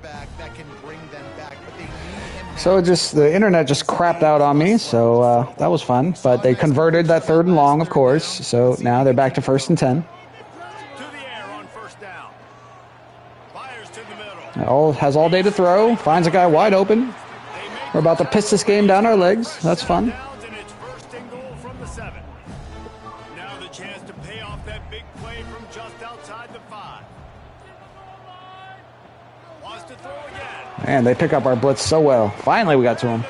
quarterback that can bring them back. But they need him now. So the internet just crapped out on me, so that was fun. But they converted that 3rd and long, of course. So now they're back to 1st and 10. Has all day to throw. Finds a guy wide open. We're about to piss this game down our legs. That's fun. Now the chance to pay off that big play from just outside the 5. Wants to throw again. Man, they pick up our blitz so well. Finally, we got to him.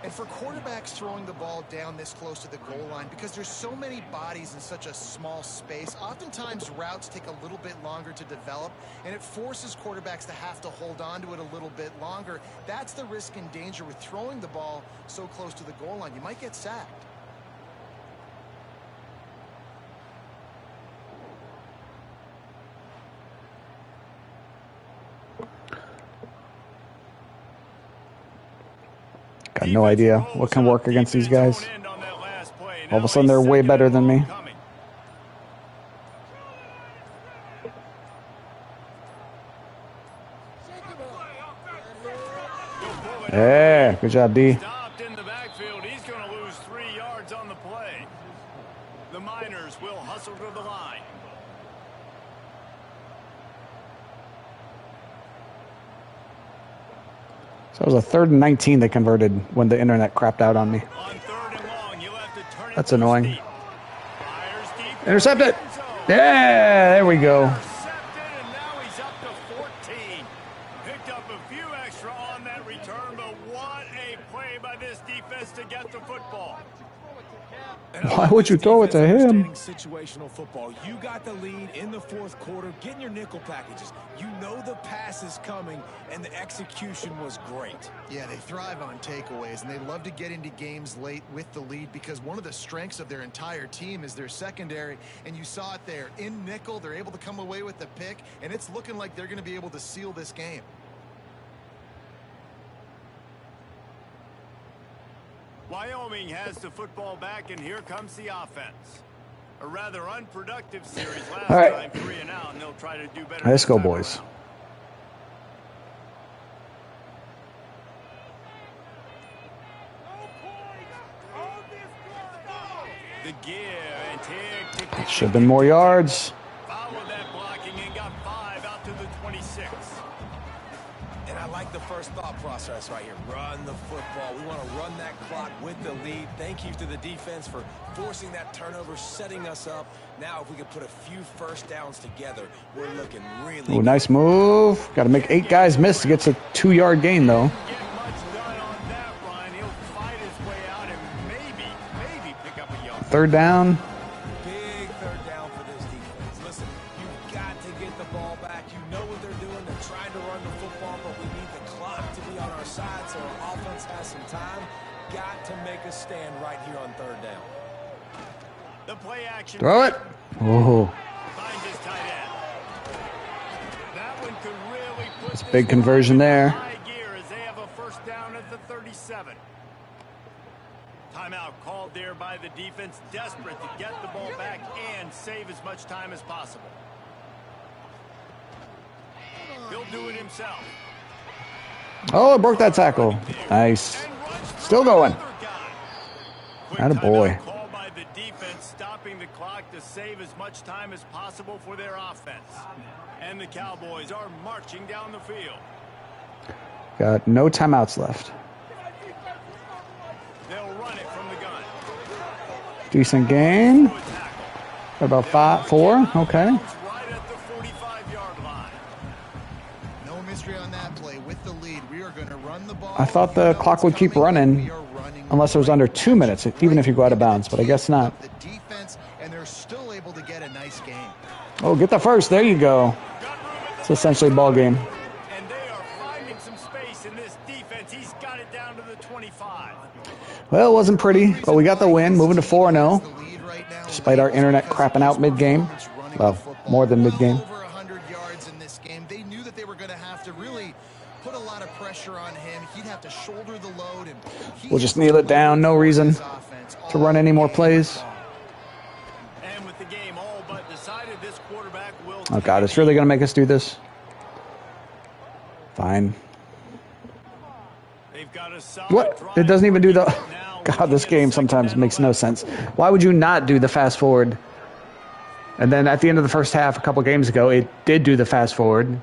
And for quarterbacks throwing the ball down this close to the goal line, because there's so many bodies in such a small space, oftentimes routes take a little bit longer to develop, and it forces quarterbacks to have to hold on to it a little bit longer. That's the risk and danger with throwing the ball so close to the goal line. You might get sacked. Got no idea what can work against these guys. All of a sudden, they're way better than me. Yeah, good job, D. Stopped in the backfield. He's going to lose 3 yards on the play. The Miners will hustle to the line. So it was a 3rd and 19 they converted when the internet crapped out on me. That's annoying. Intercept it. Yeah, there we go. And now he's up to 14. Picked up a few extra on that return, but what a play by this defense to get the football. Why would you throw it to him? Situational football. You got the lead in the 4th quarter. Get in your nickel packages. You know the pass is coming, and the execution was great. Yeah, they thrive on takeaways, and they love to get into games late with the lead because one of the strengths of their entire team is their secondary, and you saw it there. In nickel, they're able to come away with the pick, and it's looking like they're going to be able to seal this game. Wyoming has the football back, and here comes the offense. A rather unproductive series last time, 3 and out, and they'll try to do better. Let's go, boys. The give and tick. Should have been more yards. Followed that blocking and got 5 out to the 26. And I like the first thought process right here. Run the football. We want to run that clock with the lead. Thank you to the defense for forcing that turnover, setting us up. Now, if we could put a few first downs together, we're looking really good. Nice move. Got to make 8 guys miss to get to a 2-yard gain, though. Get much done on that run. He'll fight his way out and maybe pick up a yard. 3rd down. Big 3rd down for this defense. Listen, you've got to get the ball back. You know what they're doing. They're trying to run the football, but we need the clock to be on our side so our offense has some time. Got to make a stand right here on 3rd down. The play action. Throw it. Oh. Finds his tight end. That one could really put That's a big conversion there. high gear as they have a first down at the 37. Timeout called there by the defense, desperate to get the ball back and save as much time as possible. He'll do it himself. Oh, it broke that tackle. Nice. Still going. Attaboy. Call by the defense, stopping the clock to save as much time as possible for their offense. And the Cowboys are marching down the field. Got no timeouts left. They'll run it from the gun. Decent gain. About 4. Okay. Right at the 45-yard line. No mystery on that play. With the lead, we are going to run the ball. I thought the clock would keep running unless it was under 2 minutes, even if you go out of bounds, but I guess not. The defense, and they're still able to get a nice game. Oh, get the first. There you go. It's essentially a ball game. And they are finding some space in this defense. He's got it down to the 25. Well, it wasn't pretty, but we got the win, moving to 4-0, despite our internet crapping out mid-game. Well, more than mid-game. Over 100 yards in this game. They knew that they were going to have to really put a lot of pressure on him. He'd have to shoulder the load. And We'll just kneel it down. No reason to run any more plays. And with the game all but decided, this quarterback will. Oh, God, it's really going to make us do this? Fine. They've got a solid What? drive It doesn't even do the... now. God, this game sometimes makes no sense. Why would you not do the fast forward? And then at the end of the first half, a couple games ago, it did do the fast forward.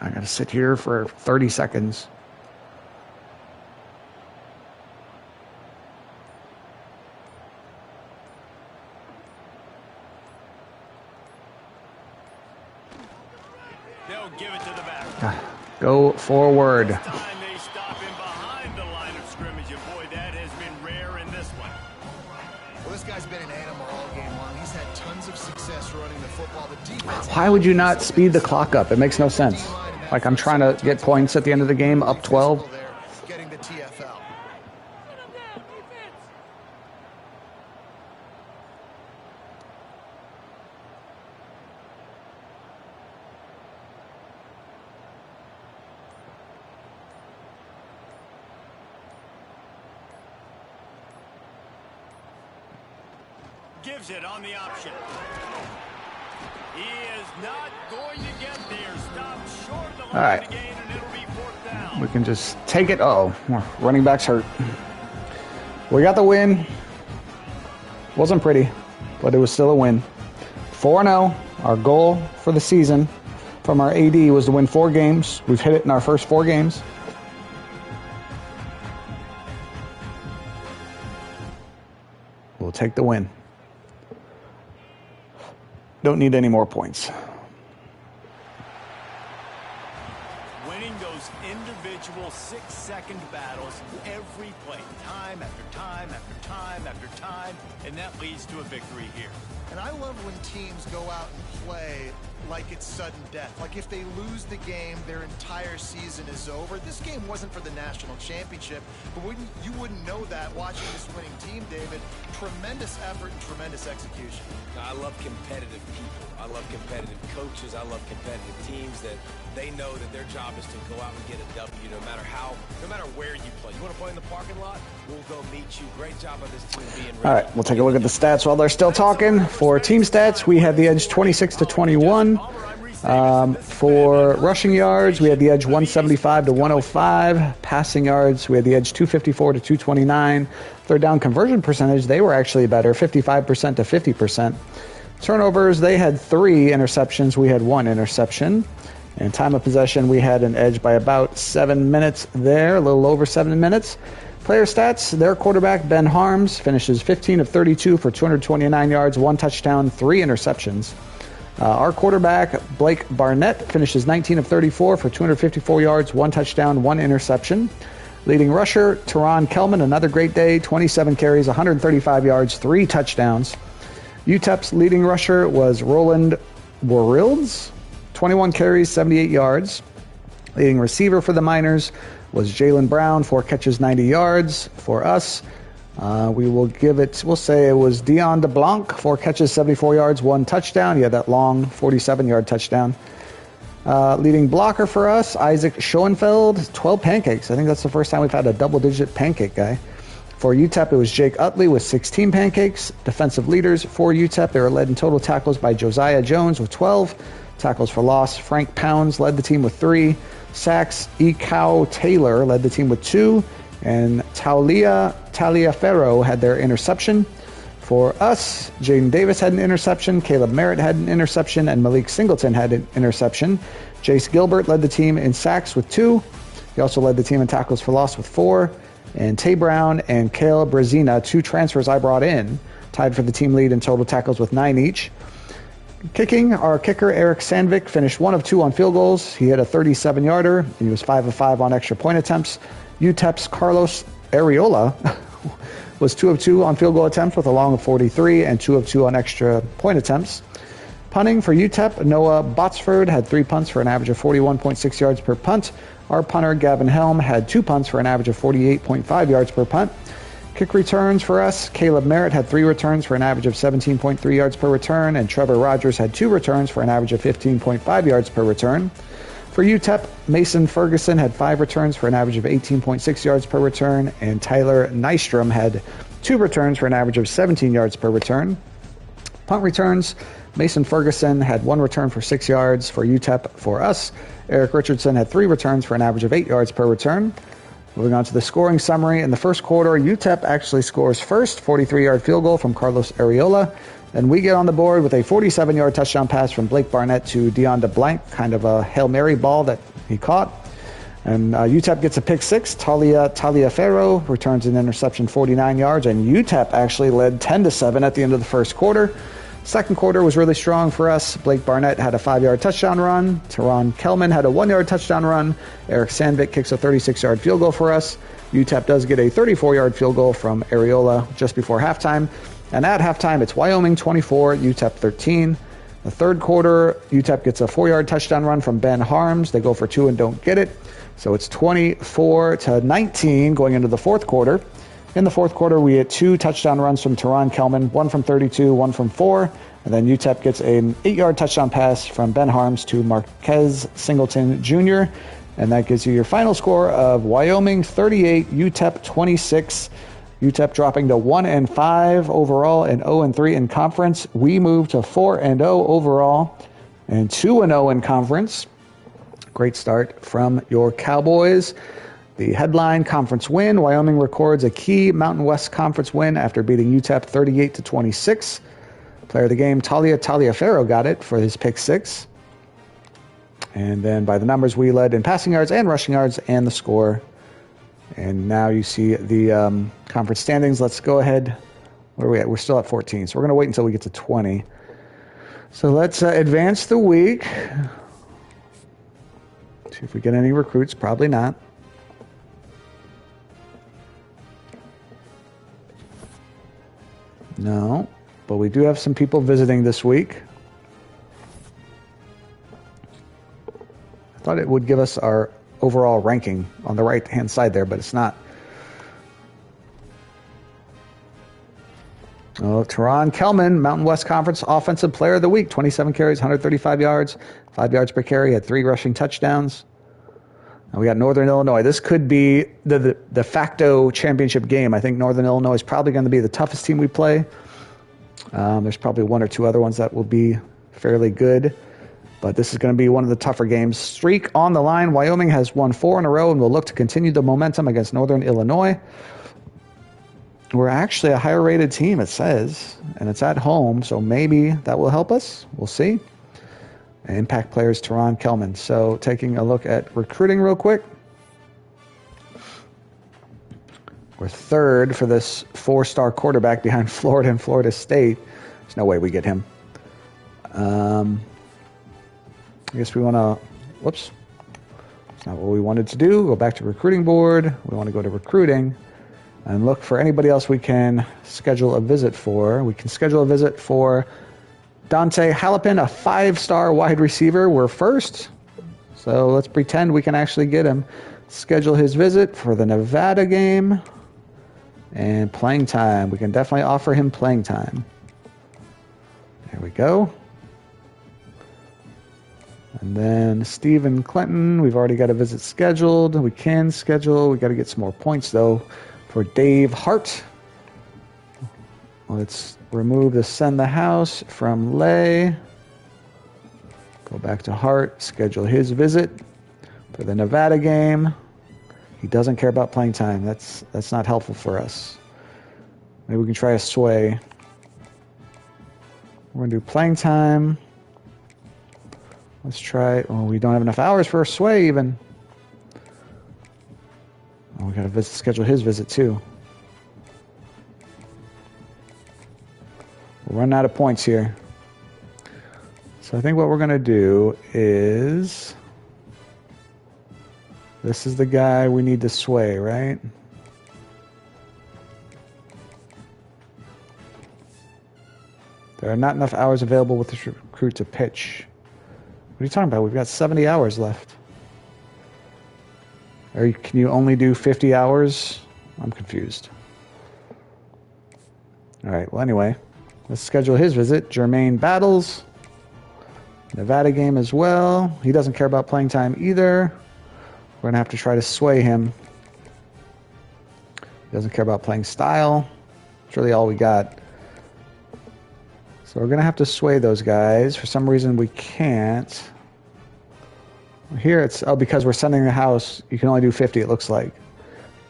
I got to sit here for 30 seconds. They'll give it to the back. Go forward. This time they stop him behind the line of scrimmage, and boy, that has been rare in this one. Well, this guy's been an animal all game long. He's had tons of success running the football. The defense. Why would you not speed the clock up? It makes no sense. Like, I'm trying to get points at the end of the game, up 12. Getting the TFL. Gives it on the option. He is not going to get there. Stopped short of the line All right. again, and it'll be fourth down. We can just take it. Uh-oh, running back's hurt. We got the win. Wasn't pretty, but it was still a win. 4-0. Our goal for the season from our AD was to win 4 games. We've hit it in our first 4 games. We'll take the win. Don't need any more points. Winning those individual 6-second battles every play, time after time after time after time, and that leads to a victory here. And I love when teams go out and play like it's sudden death. Like if they lose the game, their entire season is over. This game wasn't for the national championship, but you wouldn't know that watching this winning team, David. Tremendous effort and tremendous execution. I love competitive people. I love competitive coaches. I love competitive teams that they know that their job is to go out and get a W no matter where you play. You want to play in the parking lot? We'll go meet you. Great job on this team being ready. All right, we'll take a look at the stats while they're still talking. For team stats, we had the edge 26-21. For rushing yards, we had the edge 175-105. Passing yards, we had the edge 254-229. Third down conversion percentage, they were actually better, 55% to 50%. Turnovers, they had 3 interceptions. We had 1 interception. And time of possession, we had an edge by about 7 minutes there, a little over 7 minutes. Player stats, their quarterback, Ben Harms, finishes 15 of 32 for 229 yards, 1 touchdown, 3 interceptions. Our quarterback, Blake Barnett, finishes 19 of 34 for 254 yards, 1 touchdown, 1 interception. Leading rusher, Teron Kelman, another great day, 27 carries, 135 yards, 3 touchdowns. UTEP's leading rusher was Roland Warilds, 21 carries, 78 yards. Leading receiver for the Miners was Jalen Brown, 4 catches, 90 yards. For us, we'll say it was Dion DeBlanc, 4 catches, 74 yards, 1 touchdown. He had that long 47-yard touchdown. Leading blocker for us, Isaac Schoenfeld, 12 pancakes. I think that's the first time we've had a double-digit pancake guy. For UTEP, it was Jake Utley with 16 pancakes. Defensive leaders for UTEP, they were led in total tackles by Josiah Jones with 12. Tackles for loss, Frank Pounds led the team with 3. Sacks, Ekau Taylor led the team with 2. And Taliaferro had their interception. For us, Jaden Davis had an interception, Caleb Merritt had an interception, and Malik Singleton had an interception. Jace Gilbert led the team in sacks with 2. He also led the team in tackles for loss with 4. And Tay Brown and Kale Brazina, 2 transfers I brought in, tied for the team lead in total tackles with 9 each. Kicking, our kicker, Eric Sandvik, finished 1 of 2 on field goals. He hit a 37-yarder. He was 5 of 5 on extra point attempts. UTEP's Carlos Areola was 2 of 2 on field goal attempts with a long of 43 and 2 of 2 on extra point attempts. Punting for UTEP, Noah Botsford had 3 punts for an average of 41.6 yards per punt. Our punter, Gavin Helm, had 2 punts for an average of 48.5 yards per punt. Kick returns for us, Caleb Merritt had 3 returns for an average of 17.3 yards per return, and Trevor Rogers had 2 returns for an average of 15.5 yards per return. For UTEP, Mason Ferguson had 5 returns for an average of 18.6 yards per return, and Tyler Nystrom had 2 returns for an average of 17 yards per return. Punt returns, Mason Ferguson had 1 return for 6 yards for UTEP for us. Eric Richardson had 3 returns for an average of 8 yards per return. Moving on to the scoring summary. In the first quarter, UTEP actually scores first, 43-yard field goal from Carlos Areola. Then we get on the board with a 47-yard touchdown pass from Blake Barnett to Dion DeBlanc, kind of a Hail Mary ball that he caught. And UTEP gets a pick 6. Taliaferro returns an interception 49 yards, and UTEP actually led 10-7 at the end of the first quarter. Second quarter was really strong for us. Blake Barnett had a 5-yard touchdown run. Teron Kelman had a 1-yard touchdown run. Eric Sandvik kicks a 36-yard field goal for us. UTEP does get a 34-yard field goal from Areola just before halftime. And at halftime, it's Wyoming 24, UTEP 13. The third quarter, UTEP gets a 4-yard touchdown run from Ben Harms. They go for 2 and don't get it. So it's 24-19 going into the fourth quarter. In the fourth quarter, we had 2 touchdown runs from Teron Kelman, 1 from 32, 1 from 4. And then UTEP gets an 8-yard touchdown pass from Ben Harms to Marquez Singleton Jr. And that gives you your final score of Wyoming 38, UTEP 26. UTEP dropping to 1-5 overall and 0-3 in conference. We move to 4-0 overall and 2-0 in conference. Great start from your Cowboys. The headline conference win. Wyoming records a key Mountain West Conference win after beating UTEP 38-26. Player of the game, Taliaferro, got it for his pick 6. And then by the numbers, we led in passing yards and rushing yards and the score. And now you see the conference standings. Let's go ahead. Where are we at? We're still at 14, so we're going to wait until we get to 20. So let's advance the week. See if we get any recruits. Probably not. No, but we do have some people visiting this week. I thought it would give us our overall ranking on the right-hand side there, but it's not. Oh, Teron Kelman, Mountain West Conference Offensive Player of the Week, 27 carries, 135 yards, 5 yards per carry, had 3 rushing touchdowns. Now we got Northern Illinois. This could be the de facto championship game. I think Northern Illinois is probably going to be the toughest team we play. There's probably 1 or 2 other ones that will be fairly good. But this is going to be one of the tougher games. Streak on the line. Wyoming has won 4 in a row and will look to continue the momentum against Northern Illinois. We're actually a higher rated team, it says, and it's at home, so maybe that will help us. We'll see. Impact players, Teron Kelman. So taking a look at recruiting real quick. We're 3rd for this 4-star quarterback behind Florida and Florida State. There's no way we get him. I guess we want to, whoops, that's not what we wanted to do. Go back to recruiting board. We want to go to recruiting and look for anybody else we can schedule a visit for. We can schedule a visit for Dante Halpin, a 5-star wide receiver. We're first, so let's pretend we can actually get him. Schedule his visit for the Nevada game and playing time. We can definitely offer him playing time. There we go. And then Stephen Clinton, we've already got a visit scheduled. We can schedule. We got to get some more points, though, for Dave Hart. Let's remove the send the house from Lay. Go back to Hart. Schedule his visit for the Nevada game. He doesn't care about playing time. That's not helpful for us. Maybe we can try a sway. We're going to do playing time. Let's try. Oh, we don't have enough hours for a sway even. Oh, we got to schedule his visit too. We're running out of points here. So I think what we're going to do is, this is the guy we need to sway, right? There are not enough hours available with this recruit to pitch. What are you talking about? We've got 70 hours left. Or can you only do 50 hours? I'm confused. All right, well, anyway, let's schedule his visit. Jermaine Battles. Nevada game as well. He doesn't care about playing time either. We're going to have to try to sway him. He doesn't care about playing style. It's really all we got. So we're going to have to sway those guys. For some reason, we can't. Here it's, oh, because we're sending the house, you can only do 50, it looks like.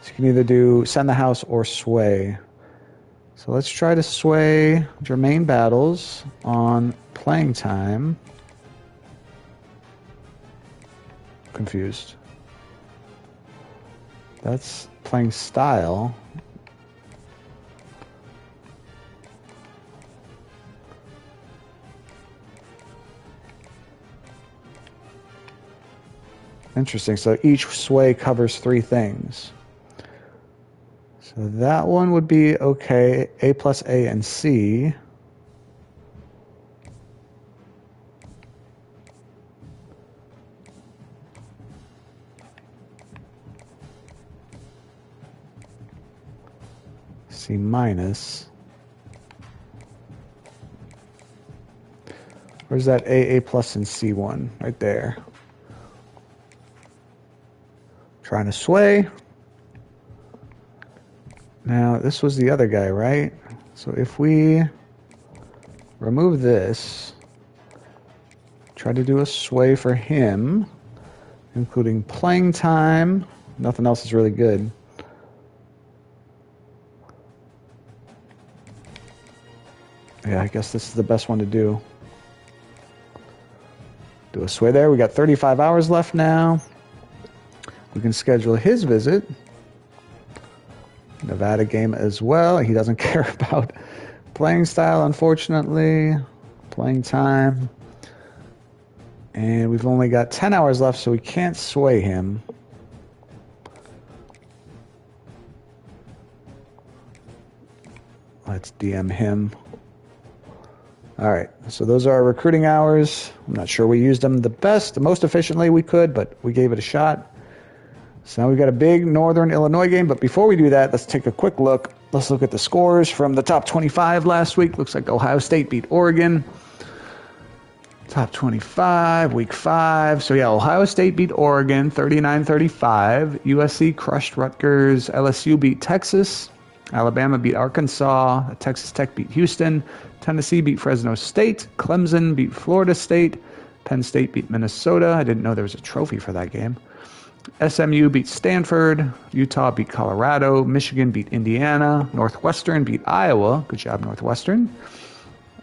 So you can either do send the house or sway. So let's try to sway Jermaine Battles on playing time. Confused. That's playing style. Interesting. So each sway covers 3 things. So that one would be okay. A plus A and C. C minus. Where's that A plus, and C1? Right there. Trying to sway. Now, this was the other guy, right? So if we remove this, try to do a sway for him, including playing time. Nothing else is really good. Yeah, I guess this is the best one to do. Do a sway there. We got 35 hours left now. We can schedule his visit. Nevada game as well. He doesn't care about playing style, unfortunately. Playing time. And we've only got 10 hours left, so we can't sway him. Let's DM him. All right, so those are our recruiting hours. I'm not sure we used them the most efficiently we could, but we gave it a shot. So now we've got a big Northern Illinois game, but before we do that, let's take a quick look. Let's look at the scores from the top 25 last week. Looks like Ohio State beat Oregon. Top 25, week 5. So yeah, Ohio State beat Oregon 39-35. USC crushed Rutgers. LSU beat Texas. Alabama beat Arkansas. Texas Tech beat Houston. Tennessee beat Fresno State. Clemson beat Florida State. Penn State beat Minnesota. I didn't know there was a trophy for that game. SMU beat Stanford. Utah beat Colorado. Michigan beat Indiana. Northwestern beat Iowa. Good job, Northwestern.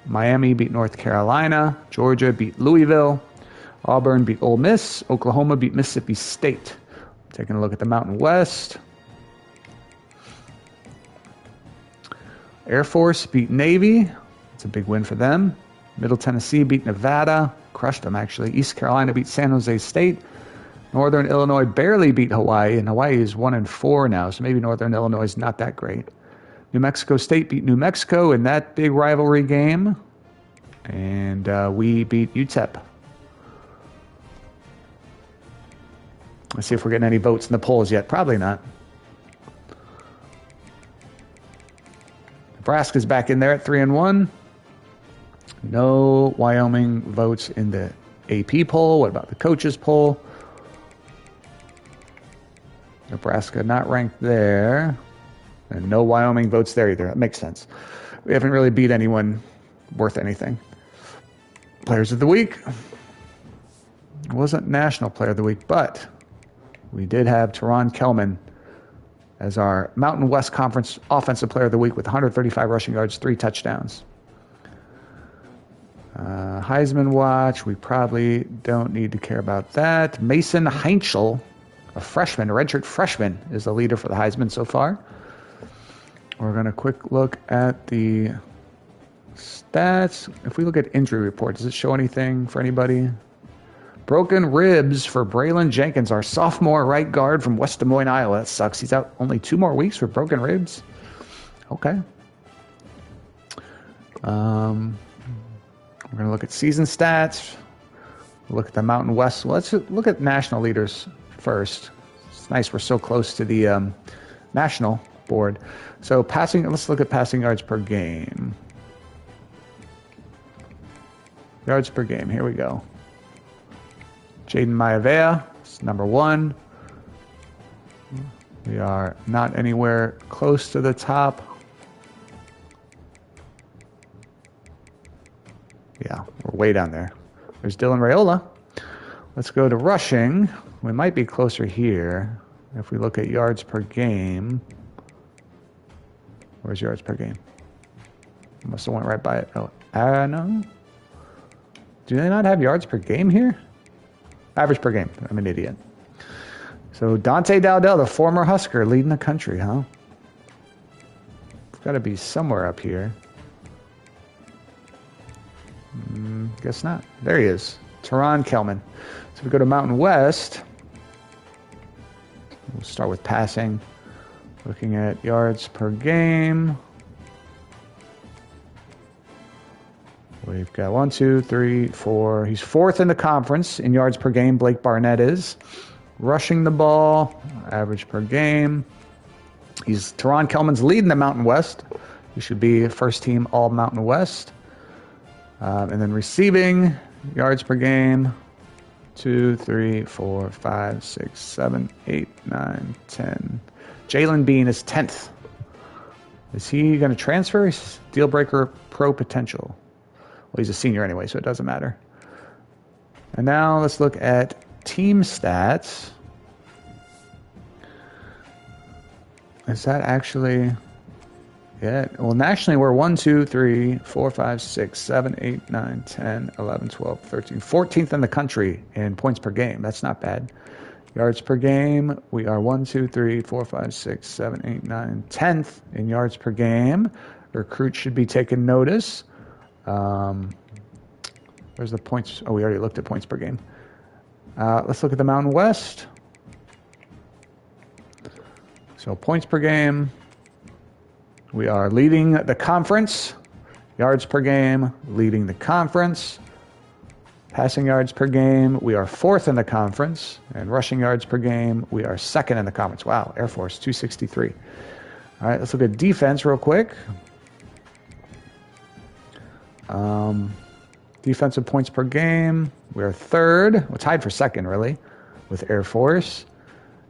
Miami beat North Carolina. Georgia beat Louisville. Auburn beat Ole Miss. Oklahoma beat Mississippi State. Taking a look at the Mountain West. Air Force beat Navy. It's a big win for them. Middle Tennessee beat Nevada. Crushed them, actually. East Carolina beat San Jose State. Northern Illinois barely beat Hawaii, and Hawaii is 1-4 now, so maybe Northern Illinois is not that great. New Mexico State beat New Mexico in that big rivalry game, and we beat UTEP. Let's see if we're getting any votes in the polls yet. Probably not. Nebraska's back in there at 3-1. No Wyoming votes in the AP poll. What about the coaches poll? Nebraska not ranked there. And no Wyoming votes there either. That makes sense. We haven't really beat anyone worth anything. Players of the week. It wasn't National Player of the Week, but we did have Teron Kelman as our Mountain West Conference Offensive Player of the Week with 135 rushing yards, 3 touchdowns. Heisman watch, we probably don't need to care about that. Mason Heinschel, a freshman, a redshirt freshman, is the leader for the Heisman so far. We're going to quick look at the stats. If we look at injury report, does it show anything for anybody? Broken ribs for Braylon Jenkins, our sophomore right guard from West Des Moines, Iowa. That sucks. He's out only 2 more weeks for broken ribs. Okay. We're going to look at season stats. Look at the Mountain West. Let's look at national leaders first. It's nice we're so close to the national board. So passing, let's look at passing yards per game. Yards per game, here we go. Jaden Maivea is number 1. We are not anywhere close to the top. Yeah, we're way down there. There's Dylan Raiola. Let's go to rushing. We might be closer here if we look at yards per game. Where's yards per game? I must have went right by it. Oh, no. Do they not have yards per game here? Average per game. I'm an idiot. So Dante Dowdell, the former Husker, leading the country, huh? It's got to be somewhere up here. Guess not. There he is. Teron Kelman. So we go to Mountain West. We'll start with passing. Looking at yards per game. We've got 1, 2, 3, 4. He's fourth in the conference in yards per game. Blake Barnett is. Rushing the ball, average per game. Teron Kelman's leading the Mountain West. He should be first team all Mountain West. And then receiving, yards per game. 2, 3, 4, 5, 6, 7, 8, 9, 10. Jalen Bean is 10th. Is he going to transfer? He's deal breaker pro potential. Well, he's a senior anyway, so it doesn't matter. And now let's look at team stats. Is that actually it? Well, nationally, we're 1, 2, 3, 4, 5, 6, 7, 8, 9, 10, 11, 12, 13. 14th in the country in points per game. That's not bad. Yards per game, we are 1, 2, 3, 4, 5, 6, 7, 8, 9, 10th in yards per game. Recruits should be taking notice. Where's the points? Oh, we already looked at points per game. Let's look at the Mountain West. So points per game. We are leading the conference. Yards per game, leading the conference. Passing yards per game, we are fourth in the conference. And rushing yards per game, we are second in the conference. Wow, Air Force, 263. All right, let's look at defense real quick. Defensive points per game, we're third. We're tied for second, really, with Air Force.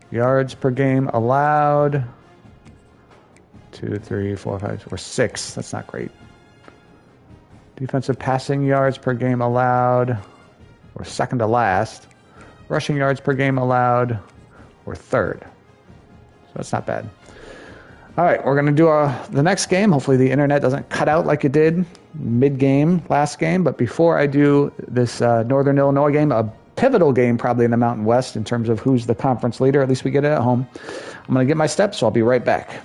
Yards per game allowed. 2, 3, 4, 5, or 6. That's not great. Defensive passing yards per game allowed. We're second to last. Rushing yards per game allowed. We're third. So that's not bad. All right, we're going to do the next game. Hopefully the internet doesn't cut out like it did mid-game, last game. But before I do this Northern Illinois game, a pivotal game probably in the Mountain West in terms of who's the conference leader, at least we get it at home. I'm going to get my steps, so I'll be right back.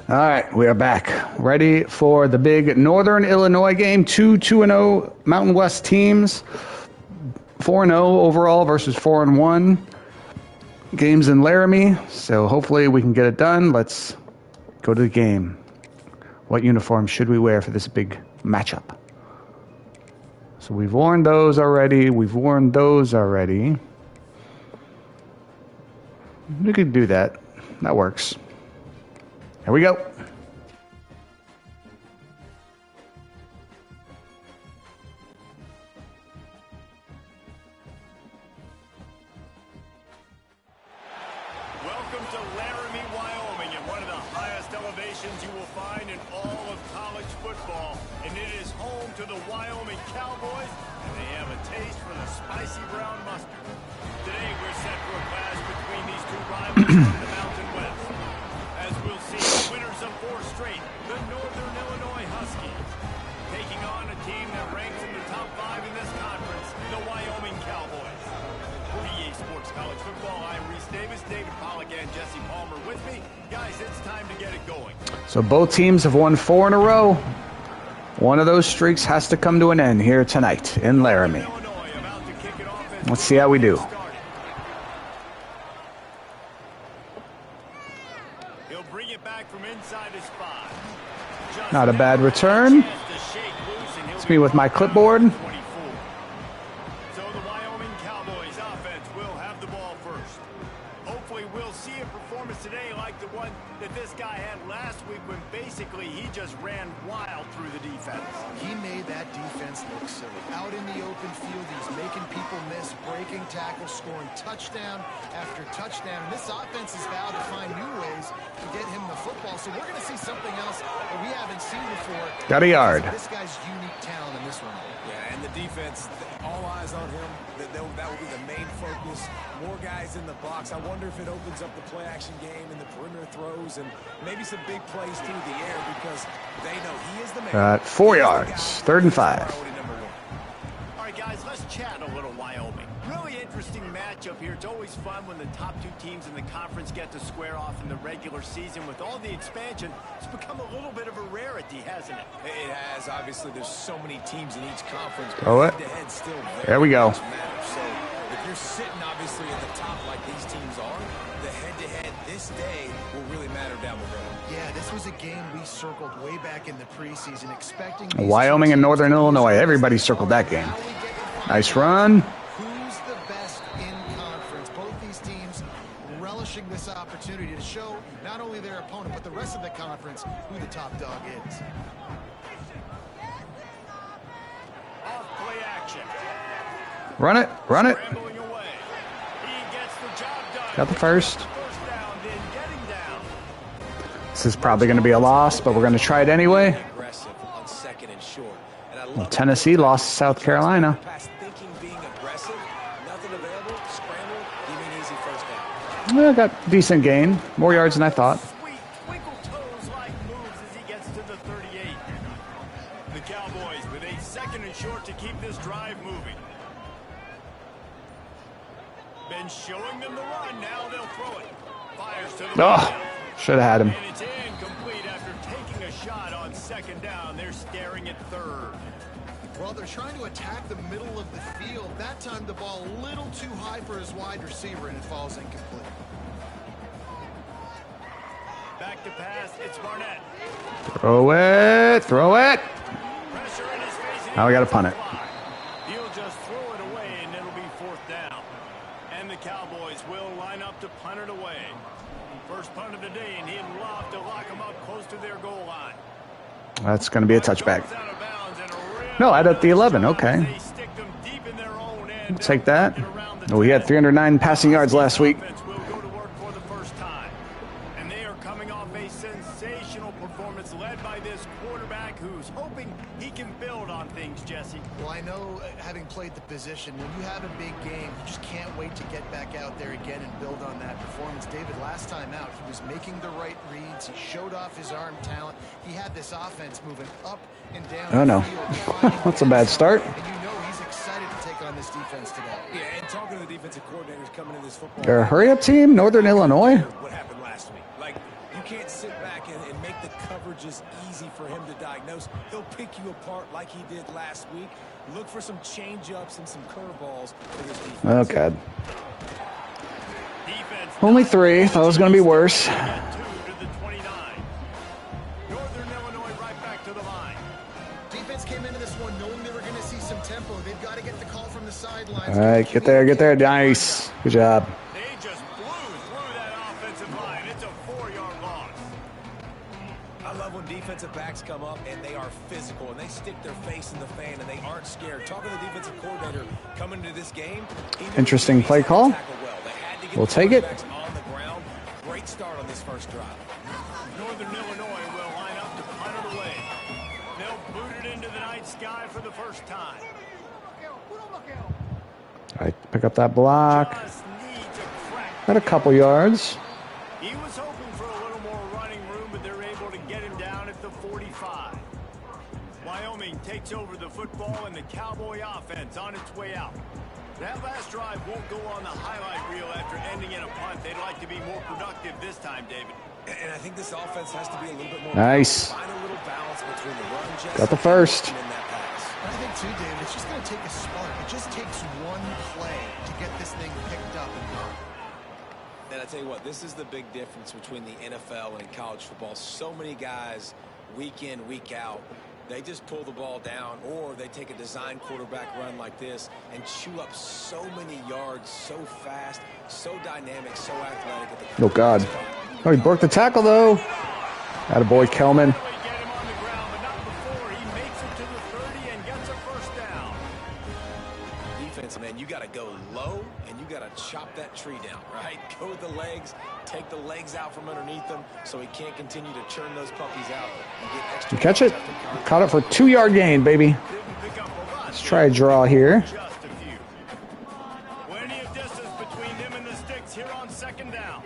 All right, we are back. Ready for the big Northern Illinois game. 2-2-0 Mountain West teams. 4-0 overall versus 4-1. Games in Laramie, so hopefully we can get it done. Let's go to the game. What uniform should we wear for this big matchup? So we've worn those already. We could do that. That works. Here we go. Welcome to Laramie, Wyoming, at one of the highest elevations you will find in all of college football. And it is home to the Wyoming Cowboys, and they have a taste for the spicy brown mustard. Today we're set for a clash between these two rivals from the Mountain West. As we'll see, the winners of 4 straight, the Northern Illinois Huskies, taking on a team that ranks in the top 5 in this conference, the Wyoming Cowboys. For EA Sports College Football, I'm Reese Davis, David Pollack, and Jesse Palmer with me. Guys, it's time to get it going. So both teams have won 4 in a row. One of those streaks has to come to an end here tonight in Laramie. Illinois about to kick it off as Let's see how we do. He'll bring it back from inside his 5. Not a bad return. It's me with my clipboard. So the Wyoming Cowboys offense will have the ball first. Hopefully we'll see a performance today like the one that this guy had last week when basically he just ran wild through the defense. He made that defense look silly. Out in the open field, he's making people miss, breaking tackles, scoring touchdown after touchdown. And this offense has vowed to find new ways to get him the football. So we're going to see something else that we haven't seen before. Got a yard. This guy's unique talent in this one. Yeah, and the defense, all eyes on him. That will be the main focus. More guys in the box. I wonder if it opens up the play-action game and the perimeter throws and maybe some big plays through the air because they know he is the man. Got 4 yards. 3rd and 5. All right, guys, let's chat a little Wyoming. Really interesting matchup here. It's always fun when the top 2 teams in the conference get to square off in the regular season. With all the expansion, it's become a little bit of a rarity, hasn't it? It has. Obviously, there's so many teams in each conference. Throw it. Head-to-head still There we go. much matters. So if you're sitting, obviously, at the top like these teams are, the head-to-head this day will really matter down the road. Yeah, this was a game we circled way back in the preseason, expecting Wyoming and Northern Illinois. Everybody circled that game. Nice run. Who's the best in conference? Both these teams relishing this opportunity to show not only their opponent, but the rest of the conference who the top dog is. Off play action. Run it. Run it. Scrambling away. He gets the job done. Got the first. First down, then getting down. This is probably going to be a loss, but we're going to try it anyway. Aggressive on 2nd and short. And I love Tennessee lost to South Carolina. pass thinking, being aggressive, nothing available, scramble, give me an easy first down. Well, got decent gain. More yards than I thought. Sweet twinkle toes-like moves as he gets to the 38. The Cowboys with a 2nd and short to keep this drive moving. Been showing them the run. Now they'll throw it. Fires to the Oh, should have had him. And it's incomplete after taking a shot on 2nd down. They're staring at 3rd. Well, they're trying to attack the middle of the field. That time the ball a little too high for his wide receiver, and it falls incomplete. Back to pass. It's Barnett. Throw it. Throw it. Pressure in his face. Now we got to punt it. He'll just throw it away, and it'll be 4th down. And the Cowboys will line up to punt it away. First punt of the day, and he'd love to lock them up close to their goal line. That's going to be a touchback. Goes out of bounds, and a real No, I'd at the 11. Okay. They stick them deep in their own end. Take that. They'll get around the Oh, he had 309 passing yards last week. Offense will go to work for the first time. And they are coming off a sensational performance led by this quarterback who's hoping he can build on things, Jesse. Well, I know, having played the position, when you have a big game, you just can't wait to get back out there again and build on that performance. David, last time out, he was making the right reads. He showed off his arm talent. He had this offense moving up and down. Oh, no. the field, That's a bad start. And you know he's excited to take on this defense today. Yeah, and talking to the defensive coordinators coming in this football. They're a hurry-up team, Northern Illinois. What happened last week? Like, you can't sit back and make the coverages easy for him to diagnose. He'll pick you apart like he did last week. Look for some change-ups and some curveballs for this defense. Oh, God. Only 3. Thought it was going to be worse. Northern Illinois right back to the line. Defense came into this one knowing they were going to see some tempo. They've got to get the call from the sidelines. All right, get there. Nice. Good job. They just blew through that offensive line. It's a 4-yard loss. I love when defensive backs come up and they are physical and they stick their face in the fan and they aren't scared. Talking to the defensive coordinator coming into this game. Interesting play call. We'll take it. On the ground. Great start on this first drive. Northern Illinois will line up to punt it away. They'll boot it into the night sky for the first time. All right, pick up that block. Just needs a crack. Got a couple yards. He was hoping for a little more running room, but they're able to get him down at the 45. Wyoming takes over the football and the Cowboy offense on its way out. That last drive won't go on the highlight reel after ending in a punt. They'd like to be more productive this time, David. And I think this offense has to be a little bit more. Nice. Find a little balance between the run, Jesse, Got the first. and that pass. I think, too, David, it's just going to take a spark. It just takes one play to get this thing picked up and going. And I tell you what, this is the big difference between the NFL and college football. So many guys, week in, week out, they just pull the ball down, or they take a design quarterback run like this and chew up so many yards so fast, so dynamic, so athletic. At the Oh, God. Oh, he broke the tackle, though. Attaboy, Kelman. They get him on the ground, but not before he makes it to the 30 and gets a first down. defense, man, you got to go low and you got to chop that tree down, right? Go with the legs, take the legs out from underneath them so he can't continue to churn those puppies out and get extra. You catch it? Caught it for 2-yard gain, baby. Didn't pick up a lot. Let's try a draw here. Just a few. Plenty of distance between him and the sticks here on second down.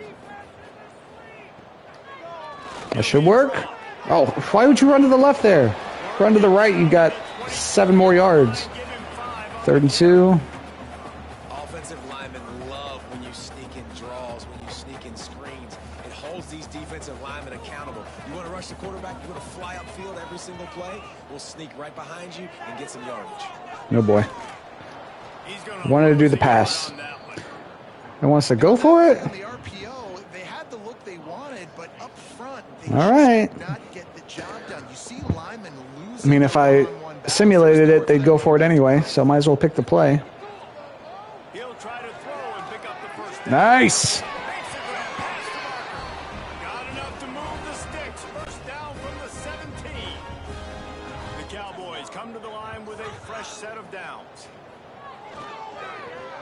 That should work. Oh, why would you run to the left there? Run to the right, you got 7 more yards. Give him 5. 32. Offensive linemen love when you sneak in draws, when you sneak in screens. It holds these defensive linemen accountable. You want to rush the quarterback, you want to fly upfield every single play, we'll sneak right behind you and get some yardage. No boy. He's gonna Wanted to do the lose yard pass. on that one. He wants to go for it. On the RPO, they had the look they wanted, but up front, they All just right. did not get the job done. You see linemen lose. I mean, if I simulated it, they'd go for it anyway, so might as well pick the play. He'll try to throw and pick up the first down. Nice. Makes the grab past the marker. Got enough to move the sticks. First down from the 17. The Cowboys come to the line with a fresh set of downs.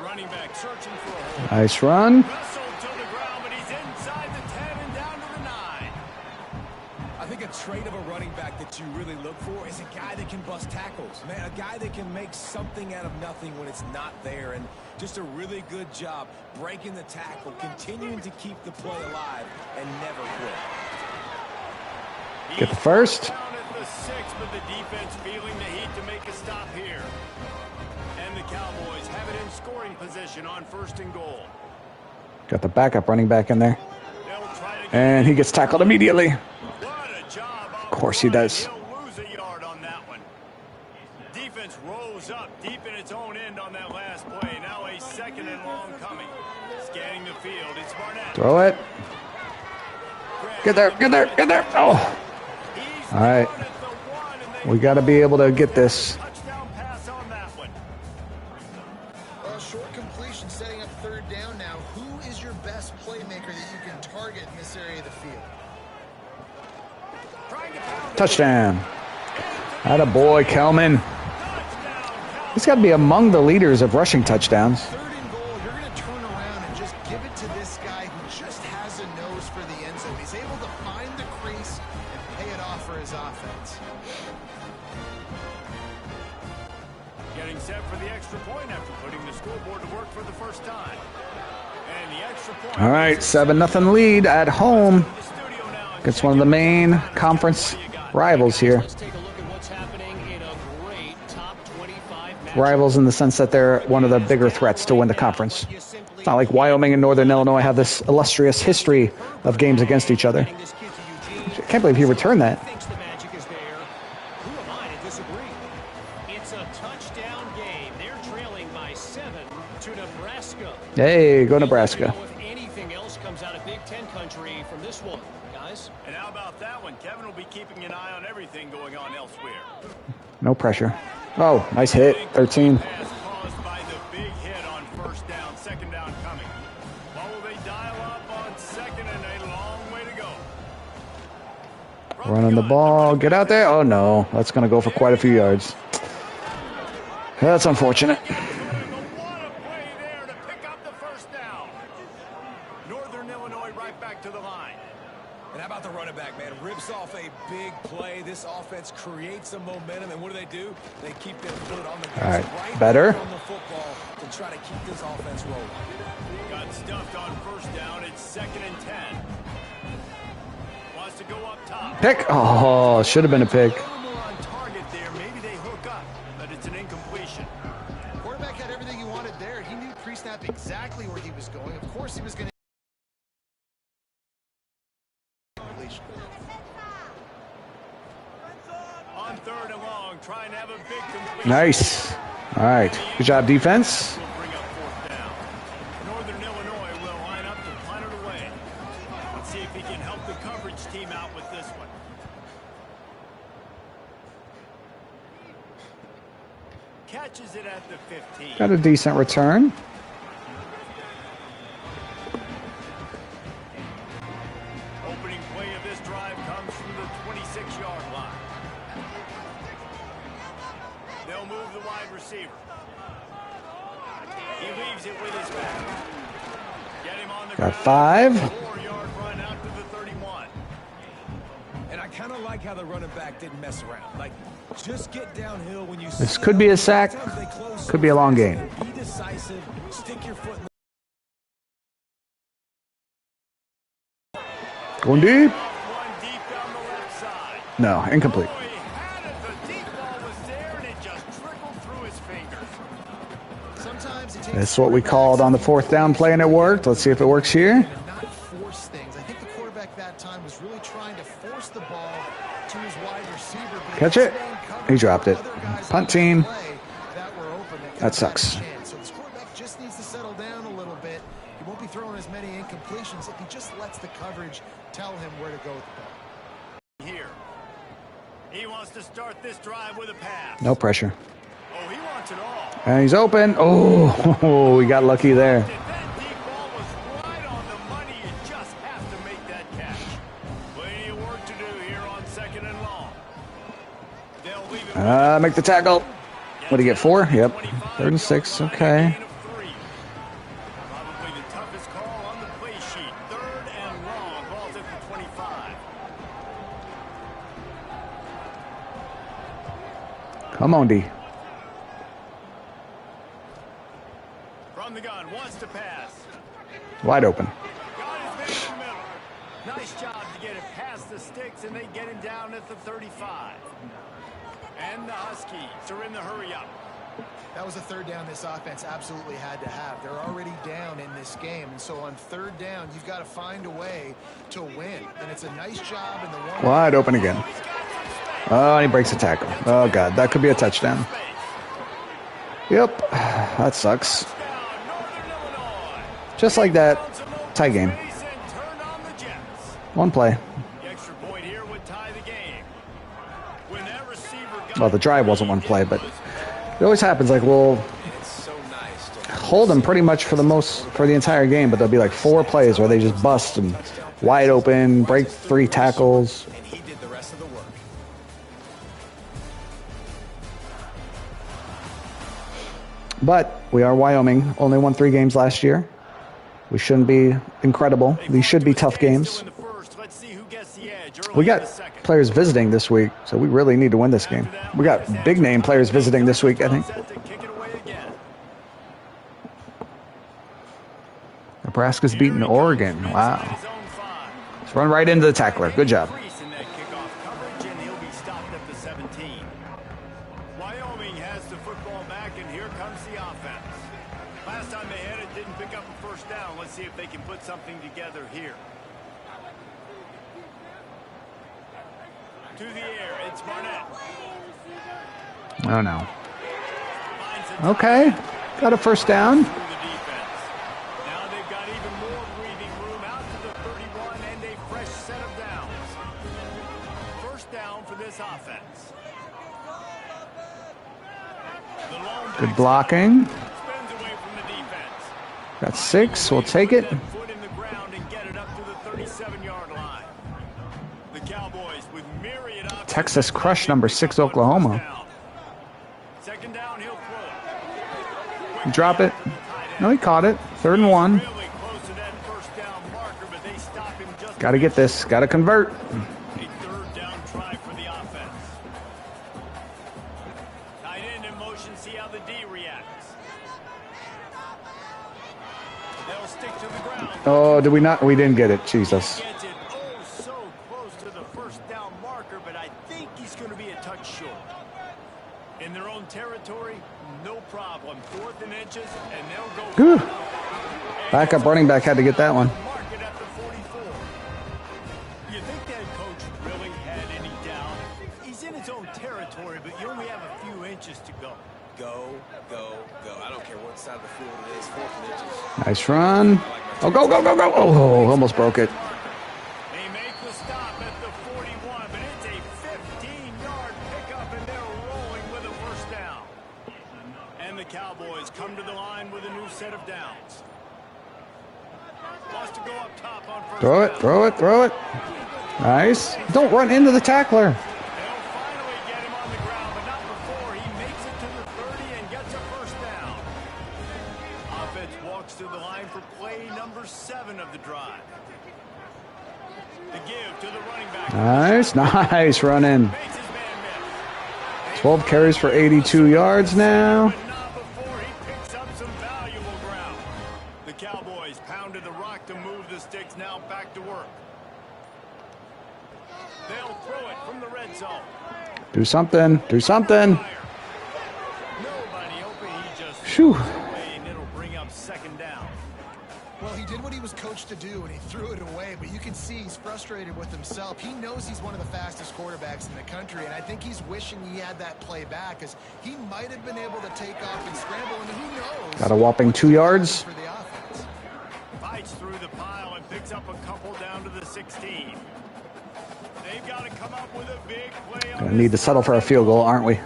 Running back searching for a hole. Nice run. Wrestled to the ground, but he's inside the 10 and down to the 9. I think a trait of a running back that you really look for is a guy that can bust tackles. Man, a guy that can make something out of nothing when it's not there. And just a really good job breaking the tackle, continuing to keep the play alive, and never quit. Get the first. Down at the 6, but the defense feeling the heat to make a stop here. And the Cowboys have it in scoring position on 1st and goal. Got the backup running back in there. They'll try to get And he gets tackled immediately. what a job. Of course he does. He'll lose a yard on that one. Defense rose up deep in its own end on that last play. Now a 2nd and long coming. Scanning the field. It's Barnett. Throw it. Get there, get there, get there. Oh, He's all right. down at the 1, and they We got to be able to get this. touchdown pass on that one. Short completion, setting up 3rd down now. Who is your best playmaker that you can target in this area of the field? Trying to pound it. Touchdown. Attaboy, Kelman. Touchdown. He's got to be among the leaders of rushing touchdowns. 3rd and goal, you're going to turn around and just give it to this guy who just has a nose for the end zone. He's able to find the crease and pay it off for his offense. Getting set for the extra point after putting the scoreboard to work for the first time. And the extra point. All right, 7-0 lead at home The studio now. against one of the main conference rivals here. Let's take a look at what's happening in a great top 25 matchup. Rivals in the sense that they're one of the bigger threats to win the conference. It's not like Wyoming and Northern Illinois have this illustrious history of games against each other. This kid's Can't believe he returned that. Thinks the magic is there. Who am I to disagree? It's a touchdown game. They're trailing by 7 to Nebraska. Hey, go Nebraska. If anything else comes out of Big Ten country from this one, guys. And how about that one? Kevin will be keeping an eye on everything going on elsewhere. No pressure. Oh, nice hit. 13. Pass caused by the big hit on first down, second down coming. What will they dial up on second and a long way to go? Running the ball. Get out there. Oh, no. That's going to go for quite a few yards. That's unfortunate. What a play there to pick up the first down. Northern Illinois right back to the line. And how about the running back, man? Rips off a big play. This offense creates some momentum, and what do? They keep their foot on the gas. All right, better. On the football to try to keep this offense rolling. Got stuffed on first down. It's 2nd and 10. Wants to go up top. Pick. Oh, should have been a pick. A little more on target there. Maybe they hook up, but it's an incompletion. Quarterback had everything he wanted there. He knew pre-snap exactly where he was going. Of course he was going to. On 3rd and long, trying to have a big completion. Nice. All right. Good job, defense. Will bring up 4th down. Northern Illinois will line up to punt it away. Let's see if he can help the coverage team out with this one. Catches it at the 15. Got a decent return. Opening play of this drive comes from the 26-yard line. They'll move the wide receiver. He leaves it with his back. Get him on the Got ground. 5. 4-yard run out to the 31. And I kind of like how the running back didn't mess around. Like, just get downhill when you This see could them. be a sack. Sometimes they close so Could be a long fast. game. Be decisive. Stick your foot in the Going deep. One deep down the left side. No, incomplete. Oh, he had it. The deep ball was there, and it just trickled through his fingers. Sometimes it takes That's what we called on the 4th down play, and it worked. Let's see if it works here. and not force things. I think the quarterback that time was really trying to force the ball to his wide receiver. But Catch he it. stayed covered. He dropped it. Other guys Punt on the team. play that were open that That sucks. had a chance. So this quarterback just needs to settle down a little bit. He won't be throwing as many incompletions if he just lets the coverage tell him where to go with the ball. Here. He wants to start this drive with a pass. No pressure. Oh, he wants it all. And he's open. Oh, we got lucky there. That deep ball was right on the money. You just have to make that catch. Plenty of work to do here on 2nd and long. They'll leave it. Make the tackle. What do you get, 4? Yep. 3rd and 6. Okay. Probably the toughest call on the play sheet. 3rd and long. Ball's at the 25. Come on, D. From the gun, wants to pass. Wide open. Got his man in the middle. Nice job to get it past the sticks, and they get him down at the 35. And the Huskies are in the hurry up. That was a 3rd down this offense absolutely had to have. They're already down in this game, and so on 3rd down, you've got to find a way to win. And it's a nice job in the one. Wide open again. Oh, and he breaks the tackle. Oh, God. That could be a touchdown. Yep. That sucks. Just like that. Tie game. One play. The extra point here would tie the game. When that receiver got Well, the drive wasn't one play, but it always happens. Like, we'll It's so nice to hold them pretty much for the entire game, but there'll be like 4 plays where they just bust and wide open, break 3 tackles. and he did the rest of the work. But we are Wyoming. Only won 3 games last year. We shouldn't be incredible. These should be tough games. We got players visiting this week, so we really need to win this game. We got big name players visiting this week, I think. Nebraska's beaten Oregon. Wow. Let's run right into the tackler. Good job. Wyoming has the football back, and here comes the offense. Last time they had it, didn't pick up a first down. Let's see if they can put something together here. To the air, it's Barnett. Oh, no. Okay. Got a first down. Through the defense. Now they've got even more breathing room out to the 31 and a fresh set of downs. First down for this offense. The lone Good blocking. spins away from the defense. Got 6. We'll take it. Foot in the ground and get it up to the 37-yard line. The Cowboys with myriad options. Texas crush number 6 Oklahoma. Second down, he'll throw. Drop it. No, he caught it. 3rd and 1. Really close to that first down marker, but they stop him just Got to get this. Got to convert. a third down try for the offense. Tight end in motion, see how the D reacts. They'll stick to the ground. Oh, did we not? We didn't get it. Jesus. Gets it oh so close to the first down marker, but I think he's going to be a touch short. In their own territory, no problem. 4th and inches, and they'll go. Whew. Backup running back had to get that one. Mark it at the 44. You think that coach really had any doubt? He's in his own territory, but you only have a few inches to go. Go, go, go. I don't care what side of the field it is. 4th and inches. Nice run. Oh, go, go, go, go. Oh, almost broke it. They make the stop at the 41, but it's a 15-yard pickup, and they're rolling with a first down. And the Cowboys come to the line with a new set of downs. Wants to go up top on first Throw it, down. throw it, throw it. Nice. Don't run into the tackler. They'll finally get him on the ground, but not before he makes it to the 30 and gets a first down. Offense walks to the line for play number 7 of the drive. The give to the running back. Nice, nice run in. Makes his man miss. 12 carries for 82 yards now. But not before he picks up some valuable ground. The Cowboys pounded the rock to move the sticks, now back to work. They'll throw it from the red zone. Do something. Do something. Nobody open, he just Phew. throws it away, and it'll bring up second down. Well, he did what he was coached to do, and he threw it away, but you can see he's frustrated with himself. He knows he's one of the fastest quarterbacks in the country, and I think he's wishing he had that play back, because he might have been able to take off and scramble, and who knows? Got a whopping 2 yards. For the offense. Fights through the pile and picks up a couple down to the 16. They've got to come up with a big play on Gonna need to settle for a field goal, aren't we? To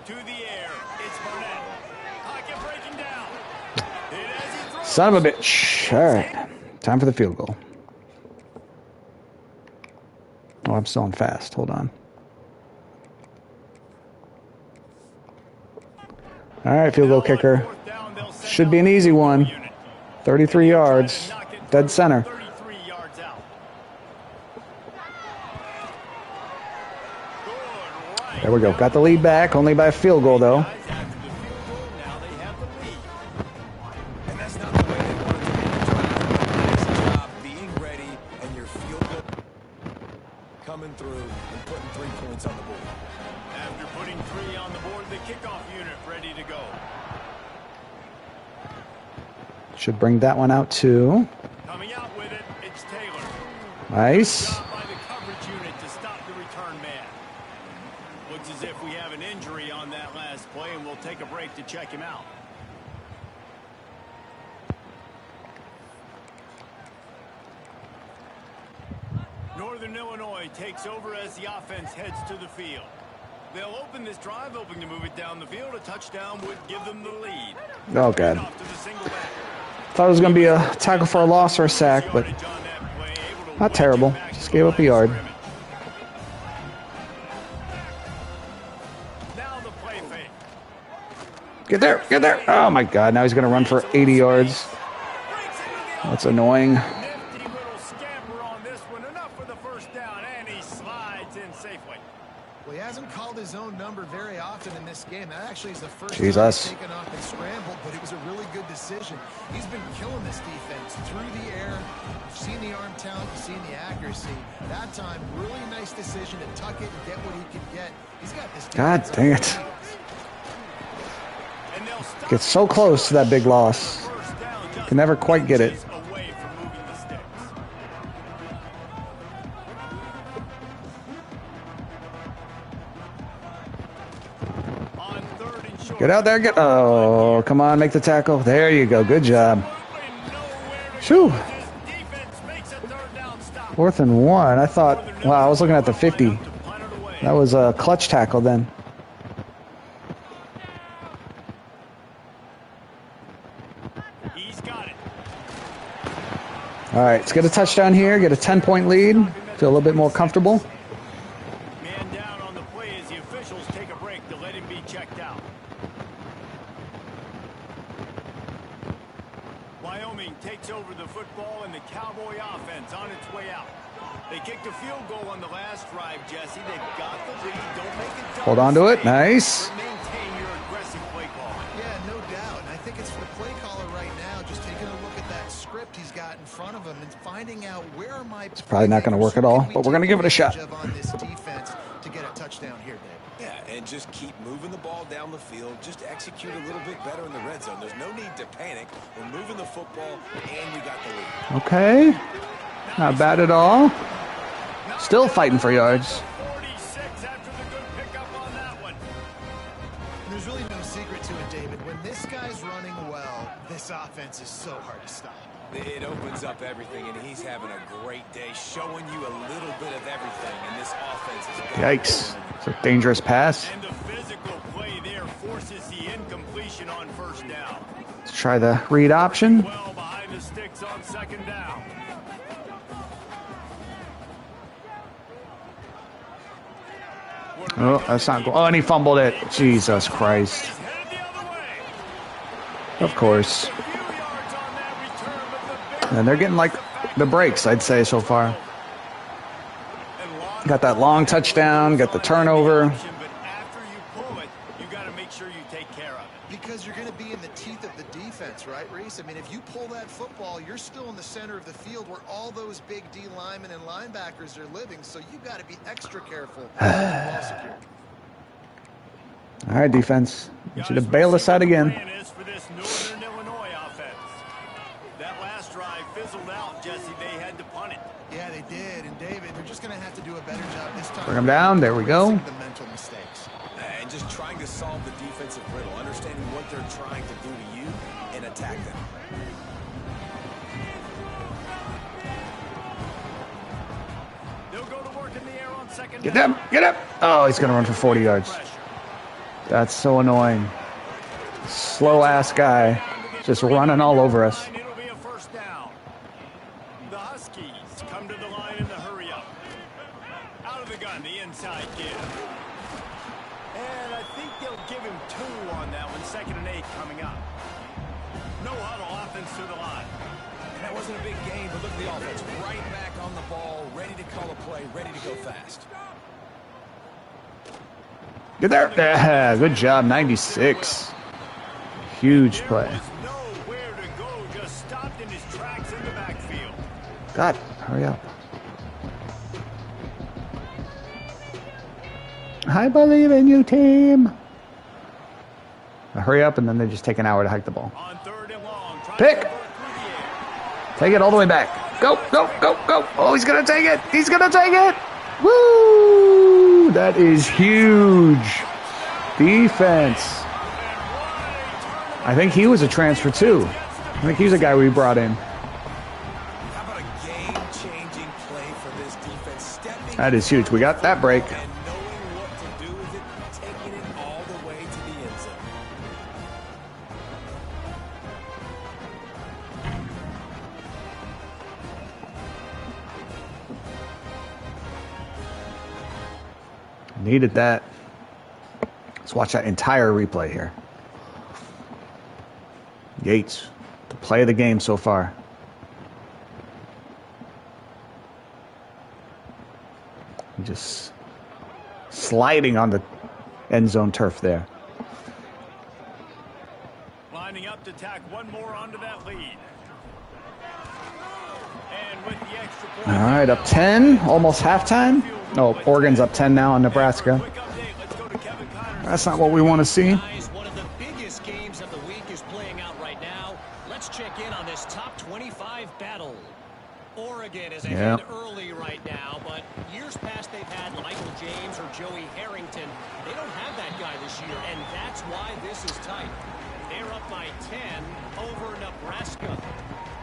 the air, it's Barnett. Pocket breaking down. Hit as he throws. Son of a bitch. All right. Time for the field goal. Oh, I'm still on fast. Hold on. All right, field goal kicker. Fourth down, they'll send Should be an out easy the one. unit. 33 yards. Knock it Dead through, center. 33 yards out. Good right. There we go. Got the lead back. Only by a field goal, though. Guys, after the field goal, now they have the lead. And that's not the way they wanted to be in the draft. Nice job being ready and your field goal coming through and putting 3 points on the board. After putting 3 on the board, the kickoff unit ready to go. Should bring that one out, too. Coming out with it, it's Taylor. Nice. Job by the coverage unit to stop the return man. Looks as if we have an injury on that last play, and we'll take a break to check him out. Northern Illinois takes over as the offense heads to the field. They'll open this drive, hoping to move it down the field. A touchdown would give them the lead. Oh, God. Off to the single back. Thought it was going to be a tackle for a loss or a sack, but Yardage on that play, able to not win terrible. it back Just to gave the up a line of yard. scrimmage. Now the play fake. Get there. Get there. Oh, my God. Now he's going to run for 80 yards. That's annoying. Nifty little scamper on this one. Enough for the first down, and he slides in safely. Well, he hasn't called his own number very often in this game. That actually is the first Jesus. time he's taken off and scrambled, but it was a really good decision. He's been killing this defense through the air. You've seen the arm talent, you've seen the accuracy. That time, really nice decision to tuck it and get what he can get. He's got this God defense dang on it. his heels. And they'll stop Gets so close to that big loss. first down, just Can never quite get it. inches away from moving the sticks. Get out there. Get. Oh, come on. Make the tackle. There you go. Good job. Shoo. 4th and 1. I thought, wow, I was looking at the 50. That was a clutch tackle then. All right, let's get a touchdown here, get a 10-point lead, feel a little bit more comfortable. Man down on the play as the officials take a break to let him be checked out. Wyoming takes over the football and the Cowboy offense on its way out. They kicked a field goal on the last drive, Jesse. They've got the lead. Don't make it Hold on to it. Nice. Maintain your aggressive play call. Yeah, no doubt. And I think it's the play caller right now just taking a look at that script he's got in front of him and finding out where are my. It's probably not going to work at all, but we're going to give it a shot. On this defense to get a touchdown here, Dave. Yeah, and just keep moving the ball down the field. Just execute a little bit better in the red zone. There's no need to panic. We're moving the football, and we got the lead. Okay. Not bad at all. Still fighting for yards. 46 after the good pickup on that one. There's really no secret to it, David. When this guy's running well, this offense is so hard to stop. It opens up everything, and he's having a great day, showing you a little bit of everything, and this offense is going. Yikes. It's a dangerous pass. And the physical play there forces the incompletion on first down. Let's try the read option. Well behind the sticks on 2nd down. Oh, that's not good. Oh, and he fumbled it. Jesus Christ. Headed the other way. Of course. A few yards on that return, but the big And they're getting like the breaks, I'd say, so far. and long Got that long touchdown, got the turnover. option, but after you pull it, you got to make sure you take care of it. Because you're going to be in the teeth of the defense, right, Reese? I mean, if you pull that football, you're still in the center of the field where all those big D linemen and linebackers are living, so you got to be extra careful. Ball security. All right, defense. I want you to bail us out again. Plan is for this Northern Illinois offense. That last drive fizzled out, Jesse. They had to punt it. Yeah, they did. And, David, they're just going to have to do a better job this time. Bring him down. There we go. The mental mistakes. And just trying to solve the defensive riddle, understanding what they're trying to do to you, and attack them. They'll go to work in the air on 2nd Get down. them. Get up. Oh, he's going to run for 40 yards. Pressure. That's so annoying. Slow-ass guy just running all over us. It'll be a first down. The Huskies come to the line in the hurry up. Out of the gun, the inside give. And I think they'll give him 2 on that one. 2nd and 8 coming up. No huddle offense to the line. And that wasn't a big gain, but look at the offense. Right back on the ball, ready to call a play, ready to go fast. Get there. Yeah, good job. 96. Huge play. There was nowhere to go, just stopped in his tracks in the backfield. God, hurry up. I believe in you, team. Hurry up, and then they just take an hour to hike the ball. On 3rd and long. Pick. Through the air. Take it all the way back. Go, go, go, go. Oh, he's going to take it. He's going to take it. Woo! That is huge. Defense. I think he was a transfer, too. I think he's a guy we brought in. How about a game-changing play for this defense? Stepping That is huge. We got that break. and knowing what to do with it, taking it all the way to the end zone. Needed that. Let's watch that entire replay here. Yates, the play of the game so far. Just sliding on the end zone turf there. Lining up to tack one more onto that lead. And with the extra point. All right, up 10, almost halftime. No, Oregon's up 10 now on Nebraska. Quick update. Let's go to Kevin Connors. That's not what we want to see. Guys, one of the biggest games of the week is playing out right now. Let's check in on this top 25 battle. Oregon is ahead early right now, but years past they've had Michael James or Joey Harrington. They don't have that guy this year, and that's why this is tight. They're up by 10 over Nebraska.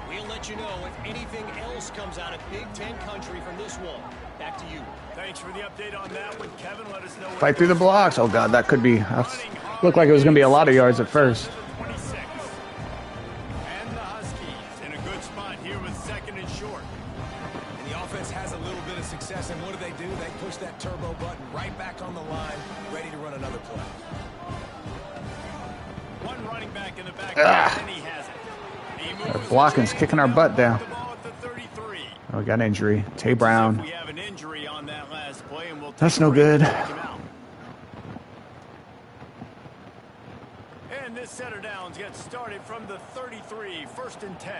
We'll let you know if anything else comes out of Big Ten country from this one. Back to you. Thanks for the update on that one, Kevin. Let us know. Fight through the blocks. Oh, God, that could be... Looked like it was going to be a lot of yards at first. And the Huskies in a good spot here with second and short. And the offense has a little bit of success, and what do? They push that turbo button right back on the line, ready to run another play. One running back in the back, and he has it. That blocking's kicking our butt down. Oh, we got an injury. Tay Brown. We have an injury on that last play, and we'll That's no good. And this set of downs gets started from the 33, 1st and 10.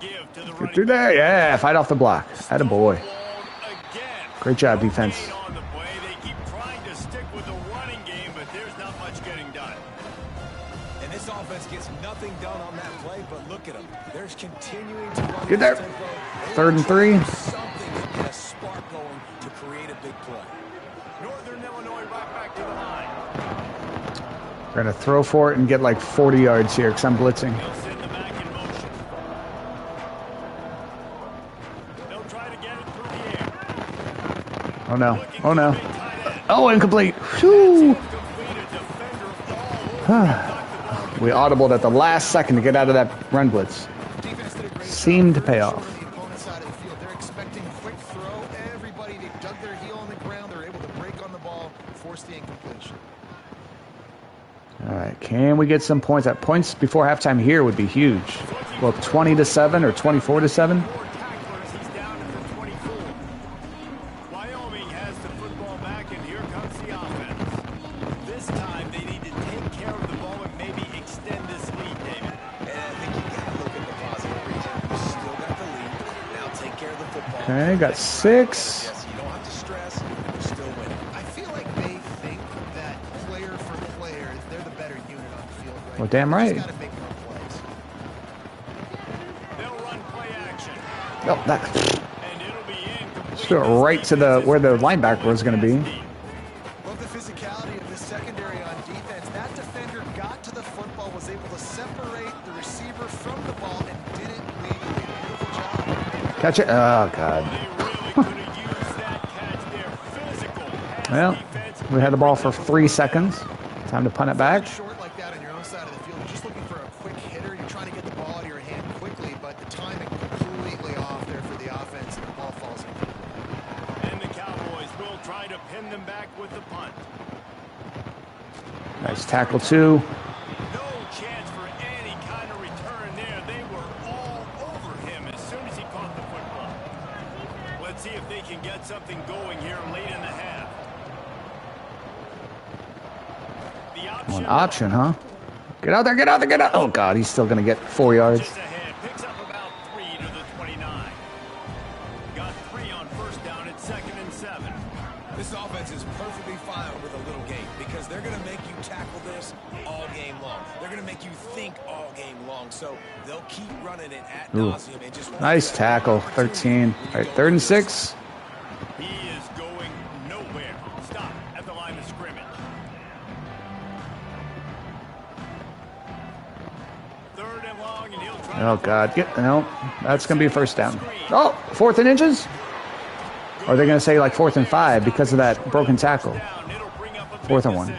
Give to the Get through there. Yeah, fight off the block. Atta boy. Great job, defense. They keep trying to stick with the running game, but there's not much getting done. And this offense gets nothing done on that play, but look at them. They're continuing to run. Get there. 3rd and 3. Something to get a spark going to create a big play. Northern Illinois right back to the line. We're going to throw for it and get like 40 yards here because I'm blitzing. They'll send the back in motion. They'll try to get it through the air. Oh, no. Oh, no. Oh, incomplete. Whew. We audibled at the last second to get out of that run blitz. Seemed to pay off. The opponent's side of the field. They're expecting quick throw. Everybody, they dug their heel on the ground. They're able to break on the ball, force the incompletion. All right, can we get some points? At points before halftime here would be huge. Well, 20-7 or 24-7. He's down to the 24. Wyoming has the football back, and here comes the offense. This time they need to take care of the ball and maybe extend this lead, David. And I think you got to look at the positive reason. You still got the lead. Now take care of the football. Okay, got 6. Yes, you don't have to stress. You're still winning. I feel like they think that player for player, they're the better unit on the field right Well, now. damn They right. just gotta make more plays. They'll run play action, Oh, that and it'll be incomplete. just threw it right to the where the linebacker was going to be. Love the physicality of the secondary on defense. That defender got to the football, was able to separate the receiver from the ball, and didn't lead. He did a beautiful job. Catch it. Oh, God. They really could have used that catch there. Physical pass Well, defense. we had the ball for 3 seconds. Time to punt it back. Short like that on your own side of the field, you're just looking for a quick hitter. You're trying to get the ball out of your hand quickly, but the timing completely off there for the offense, and the ball falls in. And the Cowboys will try to pin them back with the punt. Nice tackle, too. No chance for any kind of return there. They were all over him as soon as he caught the football. Let's see if they can get something going here late in the half. The One option, huh? Get out there, get out there, get out. Oh, God, he's still going to get 4 yards. Just ahead, picks up about 3 to the 29. Got 3 on 1st down at 2nd and 7. This offense is perfectly fine with a little game because they're going to make you tackle this all game long. They're going to make you think all game long. So they'll keep running it at nauseam and just Nice tackle, 13. All right, 3rd and 6. He is going nowhere. Stop at the line of scrimmage. 3rd and long, and he'll try. Oh, God. No, that's going to be a 1st down. Oh, 4th and inches? Or are they going to say like 4th and 5 because of that broken tackle? 4th and 1.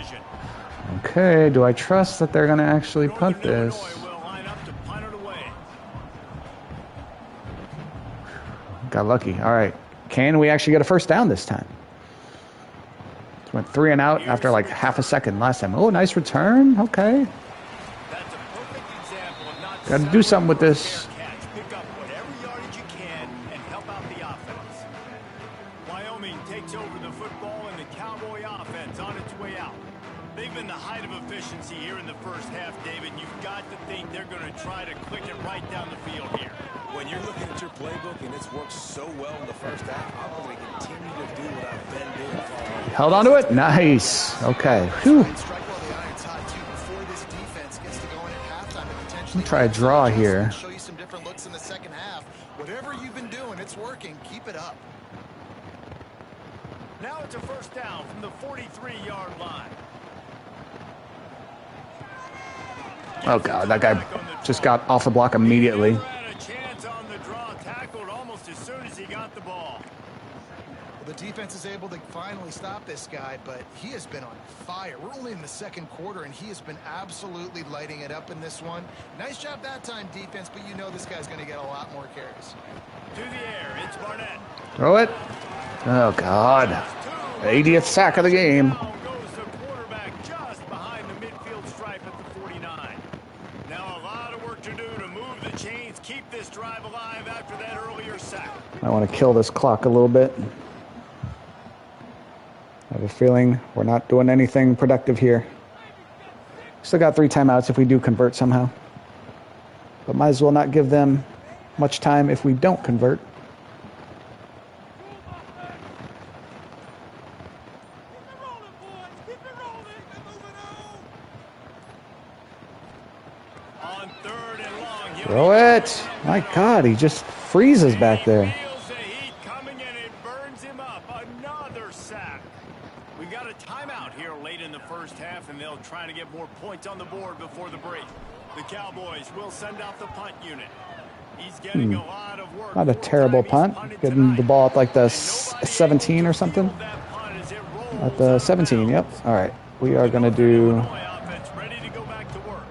Okay, do I trust that they're going to actually punt this? Got lucky. All right. Can we actually get a 1st down this time? Went 3 and out after like half a second last time. Oh, nice return. Okay. Got to do something with this. Pick up whatever yardage you can and help out the offense. Wyoming takes over the football, and the Cowboy offense on its way out. They've been the height of efficiency here in the first half, David. You've got to think they're going to try to click it right down the field here. When you're looking at your playbook and it's worked so well in the first half, I'm going to continue to do what I've been doing. Held on to it. Nice. Okay. Whew. Try a draw here. different looks in the second half. Whatever you've been doing, it's working. Keep it up. Now it's a first down from the 43-yard line. Oh, God, that guy just got off the block immediately. He had a chance on the draw, tackled almost as soon as he got the ball. Well, the defense is able to finally stop this guy, but he has been on fire. We're only in the second quarter, and he has been absolutely lighting it up in this one. Nice job that time, defense, but you know this guy's going to get a lot more carries. To the air, it's Barnett. Throw it. Oh, God. 80th sack of the game. Now goes the quarterback just behind the midfield stripe at the 49. Now a lot of work to do to move the chains, keep this drive alive after that earlier sack. I want to kill this clock a little bit. I have a feeling we're not doing anything productive here. Still got 3 timeouts if we do convert somehow. But might as well not give them much time if we don't convert. On third and long, Throw it. My God, he just freezes back there. feels the heat coming and it burns him up. Another sack. We got a timeout here late in the first half, and they'll try to get more points on the board before the break. The Cowboys will send out the punt unit. He's getting a lot of work. Not a terrible punt. Getting the ball at like the 17 or something. At the 17, yep. All right. We are going to do... Ready to go back to work.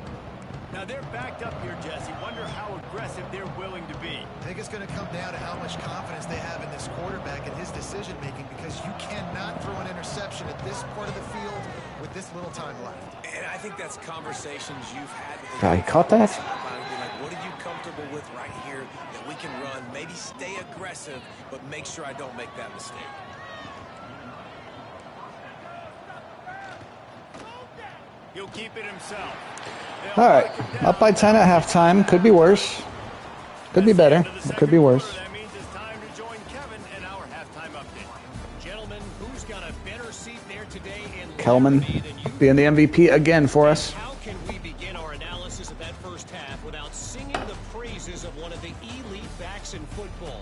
Now they're backed up here, Jesse. Wonder how aggressive they're willing to be. I think it's going to come down to how much confidence they have in this quarterback and his decision-making, because you cannot throw an interception at this part of the field with this little time left. And I think that's conversations you've had with the God, he caught that? Like, what are you comfortable with right here that we can run? Maybe stay aggressive, but make sure I don't make that mistake. He'll keep it himself. All right. Up by 10 at halftime. Could be worse. Could be better. It could be worse. That means it's time to join Kevin in our halftime update. Gentlemen, who's got a better seat there today in Kelman Liberty than you? being the MVP again for us. How can we begin our analysis of that first half without singing the praises of one of the elite backs in football?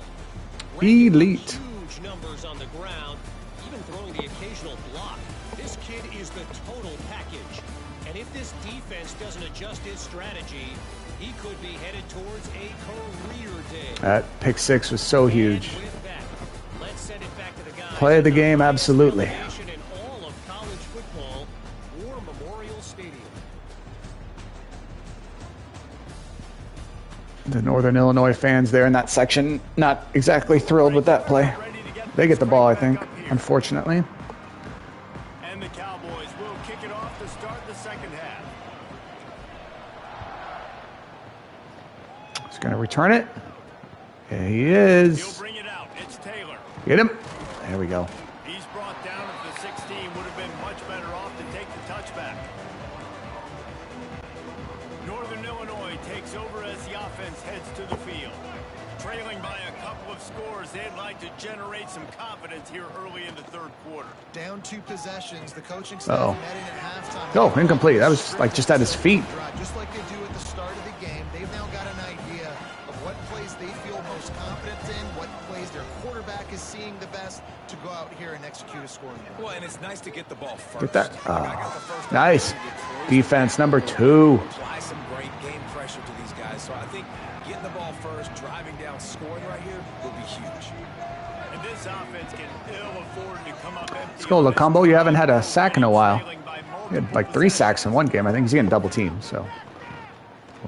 Elite. Huge numbers on the ground, even throwing the occasional block. This kid is the total package. And if this defense doesn't adjust its strategy, he could be headed towards a career day. That pick 6 was so huge. And with that, let's send it back to the guys. Play the game, absolutely. In all of college football, War Memorial Stadium. The Northern Illinois fans there in that section, not exactly thrilled with that play. They get the ball, I think, unfortunately. And the Cowboys will kick it off to start the second half. He's going to return it. Yeah, he He'll is. bring it out. It's Taylor. Get him. There we go. He's brought down at the 16. Would have been much better off to take the touchback. Northern Illinois takes over as the offense heads to the field. Trailing by a couple of scores, they'd like to generate some confidence here early in the third quarter. Down 2 possessions. The coaching staff met in at halftime. Oh, incomplete. That was like just at his feet. Just like they do at the start of the game, they've now got an idea of what plays they feel most confident in, what plays their quarterback is seeing the best to go out here and execute a scoring drive. Well, and it's nice to get the ball first. Get that. I got the first Nice. opportunity to Defense number 2. apply some great game pressure to these guys. So I think getting the ball first, driving down, scoring right here will be huge. And this offense can ill afford to come up empty. Let's go, Lacombo. You haven't had a sack in a while. He had like 3 sacks in one game. I think he's getting double teamed. So,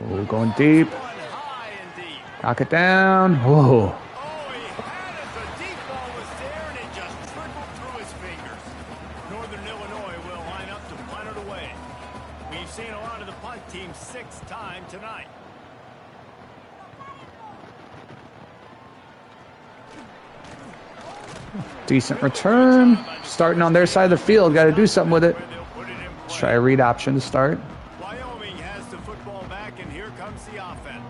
oh, going deep. High and deep. Knock it down. Whoa. Oh, he had it. The deep ball was there, and it just trickled through his fingers. Northern Illinois will line up to punt it away. We've seen a lot of the punt team 6th time tonight. Decent return. Starting on their side of the field. Got to do something with it. Let's try a read option to start. Wyoming has the football back, and here comes the offense.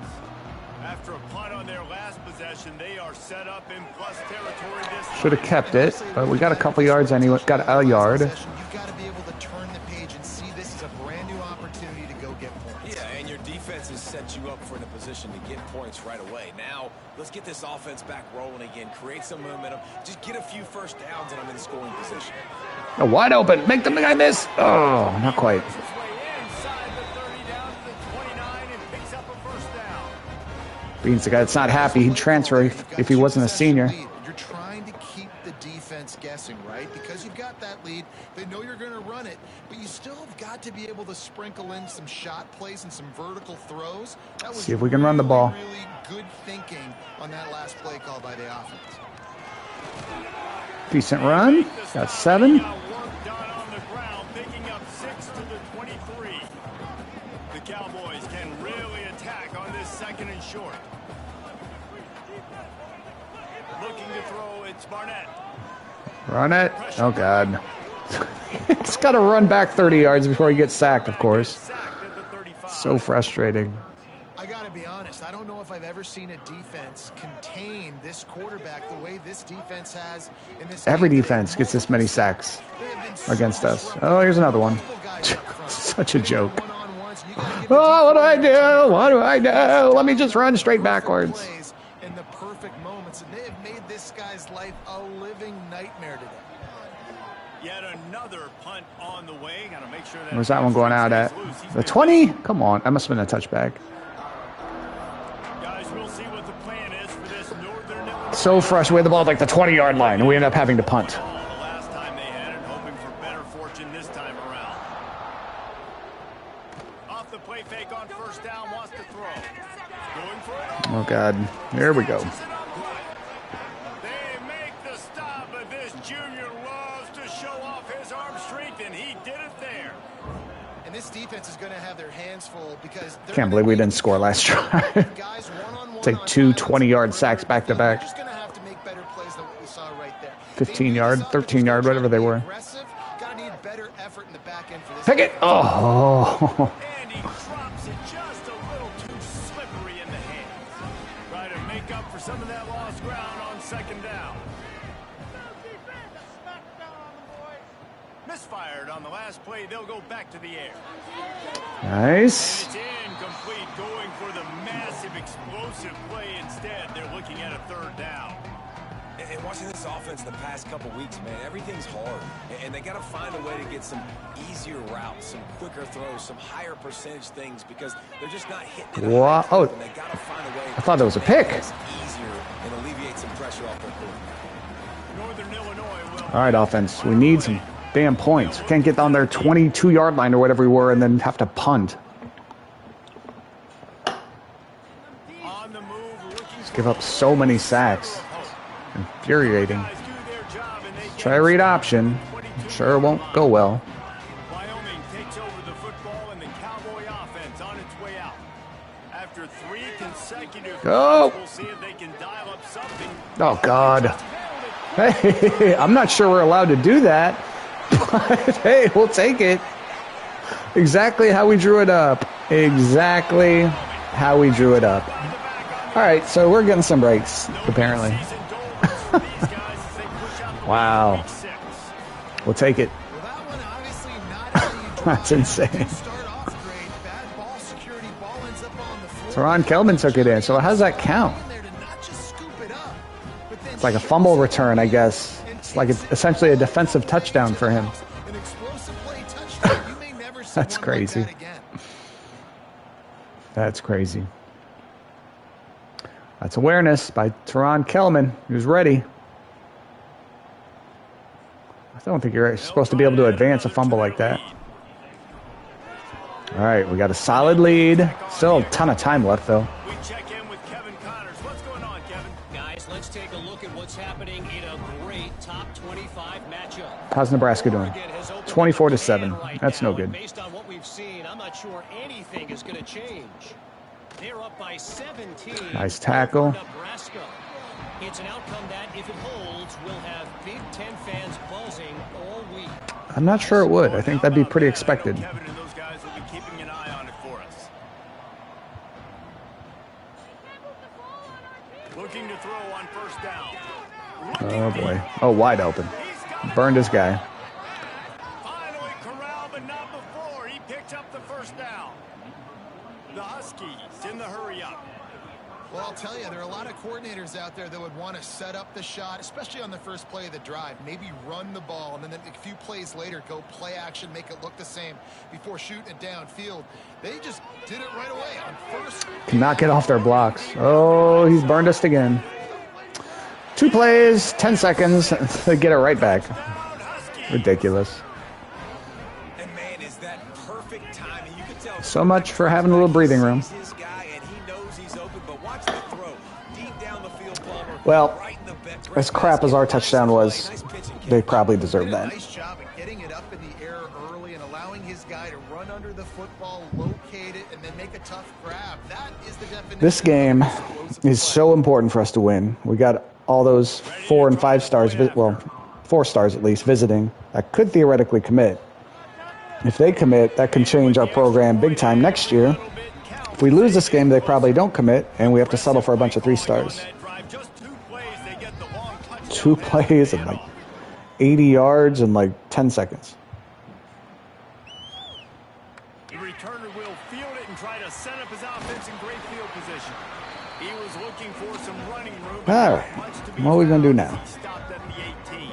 After a punt on their last possession, they are set up in plus territory this time. Should have kept it, but we got a couple yards anyway. Got a yard. You've got to be able to turn the page and see this is a brand new opportunity to go get points. Yeah, and your defense has set you up for the position to get points right away. Now, let's get this offense back rolling again, create some momentum, just get a few first downs, and I'm in scoring position. Oh, wide open. Make the guy miss. Oh, not quite. Beans the guy that's not happy. He'd transfer if he wasn't a senior. You're trying to keep the defense guessing, right? Because you've got that lead. They know you're going to run it, but you still have got to be able to sprinkle in some shot plays and some vertical throws. That was See if we can run the ball. Really good thinking on that last play call by the offense. Decent run. Got 7. The Cowboys can really attack on this second and short. Looking to throw, it's Barnett. Run it. Oh, God. He's got to run back 30 yards before he gets sacked, of course. So frustrating. I got to be honest. I don't know if I've ever seen a defense contain this quarterback the way this defense has in this Every game. defense gets this many sacks against us. Oh, here's another one. Such a joke. Oh, what do I do? What do I do? Let me just run straight backwards. In the perfect moments, and they have made this guy's life a living nightmare today. Yet another punt on the way. Got to make sure that. Where's that one going out at? The 20? Come on. That must have been a touchback. Guys, we'll see what the plan is for this Northern Illinois. So frustrated. We had the ball at like the 20-yard line, and we ended up having to punt. The last time they had it, hoping for better fortune this time around. Off the play fake on first down, wants to throw. Going for it. Oh, God. Here we go. They make the stop, but this junior loves to show off his arm strength, and he did it there. And this defense is going to have their hands full because Can't believe we didn't score last drive. Take 2 20-yard sacks back to back. 15-yard, 13-yard, whatever they were. Pick it. Oh. And he drops it just a little too slippery in the hands. Try to make up for some of that lost ground on second down. Misfired on the last play. They'll go back to the air. Nice. It's incomplete, going for the massive explosive play instead. They're looking at a third down. And watching this offense the past couple weeks, man, everything's hard. And they got to find a way to get some easier routes, some quicker throws, some higher percentage things because they're just not hitting it. Wow. Oh, and they got to find a way I thought that was a pick. to make this easier and alleviate some pressure off their quarterback. Northern Illinois will. All right, offense. We need some damn points. We can't get on their 22-yard line or whatever we were and then have to punt. On the move, looking Just give up so many sacks. Infuriating. Try a read option. I'm sure it won't go well. Wyoming takes over the football and the Cowboy offense on its way out. After 3 consecutive Go. we'll see if they can dial up something. Oh, God. Hey, I'm not sure we're allowed to do that. But, hey, we'll take it. Exactly how we drew it up. Exactly how we drew it up. All right, so we're getting some breaks, apparently. Wow. We'll take it. That's insane. Teron Kelman took it in. So how does that count? It's like a fumble return, I guess. It's like essentially a defensive touchdown for him. That's crazy. That's crazy. That's awareness by Teron Kelman. He was ready. I don't think you're supposed to be able to advance a fumble like that. All right, we got a solid lead. Still a ton of time left, though. We check in with Kevin Connors. What's going on, Kevin? Guys, let's take a look at what's happening in a great top 25 matchup. How's Nebraska doing? 24-7. That's no good. Based on what we've seen, I'm not sure anything is going to change. They're up by 17. Nice tackle. over Nebraska. It's an outcome that, if it holds, will have Big Ten fans buzzing all week. I'm not sure it would. I think that'd be pretty expected. Kevin and those guys will be keeping an eye on it for us. Looking to throw on first down. Oh, boy. Oh, wide open. Burned his guy. Finally corralled, but not before. He picked Well, I'll tell you, there are a lot of coordinators out there that would want to set up the shot, especially on the first play of the drive. Maybe run the ball, and then a few plays later, go play action, make it look the same before shooting it downfield. They just did it right away on first. Cannot get off their blocks. Oh, he's burned us again. 2 plays, 10 seconds. They get it right back. Ridiculous. And man, is that perfect timing. You can tell So much for having a little breathing room. his guy, and he knows he's open, but watch the throw. Deep down the field, Palmer, Well, right in the back. as crap as our touchdown was, they probably deserved Did a that. nice job of getting it up in the air early and allowing his guy to run under the football, locate it, and then make a tough grab. That is the definition. This game is so important for us to win. We got all those 4 and 5 stars, well, 4 stars at least, visiting. That could theoretically commit. If they commit, that can change our program big time next year. If we lose this game, they probably don't commit, and we have to settle for a bunch of 3 stars. 2 plays and like 80 yards in like 10 seconds. The returner will field it and try to set up his offense in great field position. He was looking for some running room. All right. What are we going to do now? He stopped at the 18.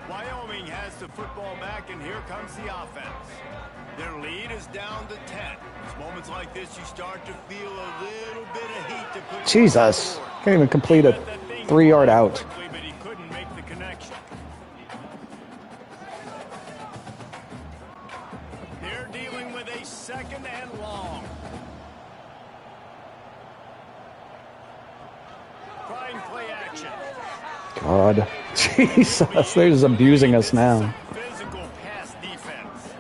Wyoming has the football back, and here comes the offense. Their lead is down to 10. It's moments like this you start to feel a little bit of heat to put Jesus. on the board. Can't even complete a 3-yard out. Quickly, but he couldn't make the connection. They're dealing with a second and long. Trying play action. God. Jesus. They're just abusing us now. Physical pass defense.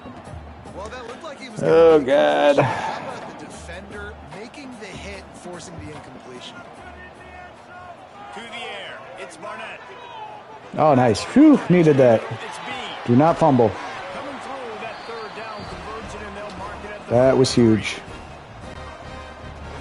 Well, that looked like he was Oh, gonna God. How about the defender making the hit, forcing the incompletion? To the air. It's Barnett. Oh, nice. Phew. Needed that. It's Bean. Do not fumble. Coming through that third down conversion, and they'll mark it at the That was huge.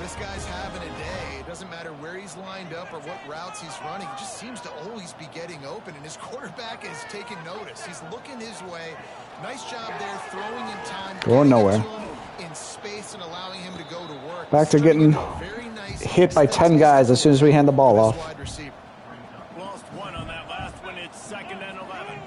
This guy's having a day. It doesn't matter where he's lined up or what routes he's running. He just seems to always be getting open, and his quarterback is taking notice. He's looking his way. Nice job there, throwing in time. Going getting it nowhere. to him in space and allowing him to go to work. Back to He's turning getting into a very nice hit by 10 guys as soon as we hand the ball off. wide receiver. Lost one on that last one. It's 2nd and 11.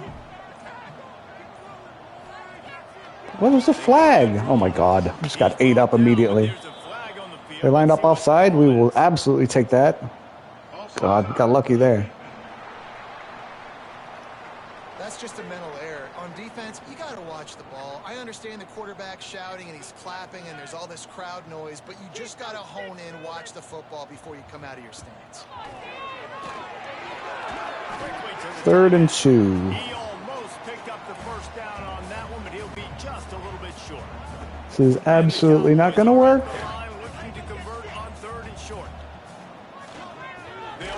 What was the flag? Oh, my God. Just got ate up immediately. There's a flag on the field. They lined up offside. We will absolutely take that. God, got lucky there. That's just a mental error. On defense, you got to watch the ball. I understand the quarterback shouting and he's clapping and there's all this crowd noise, but you just got to hone in, watch the football before you come out of your stance. Quickly to the 3rd and 2. He almost picked up the first down on that one, but he'll be just a little bit short. This is absolutely not going to work. Looking to convert on 3rd and short.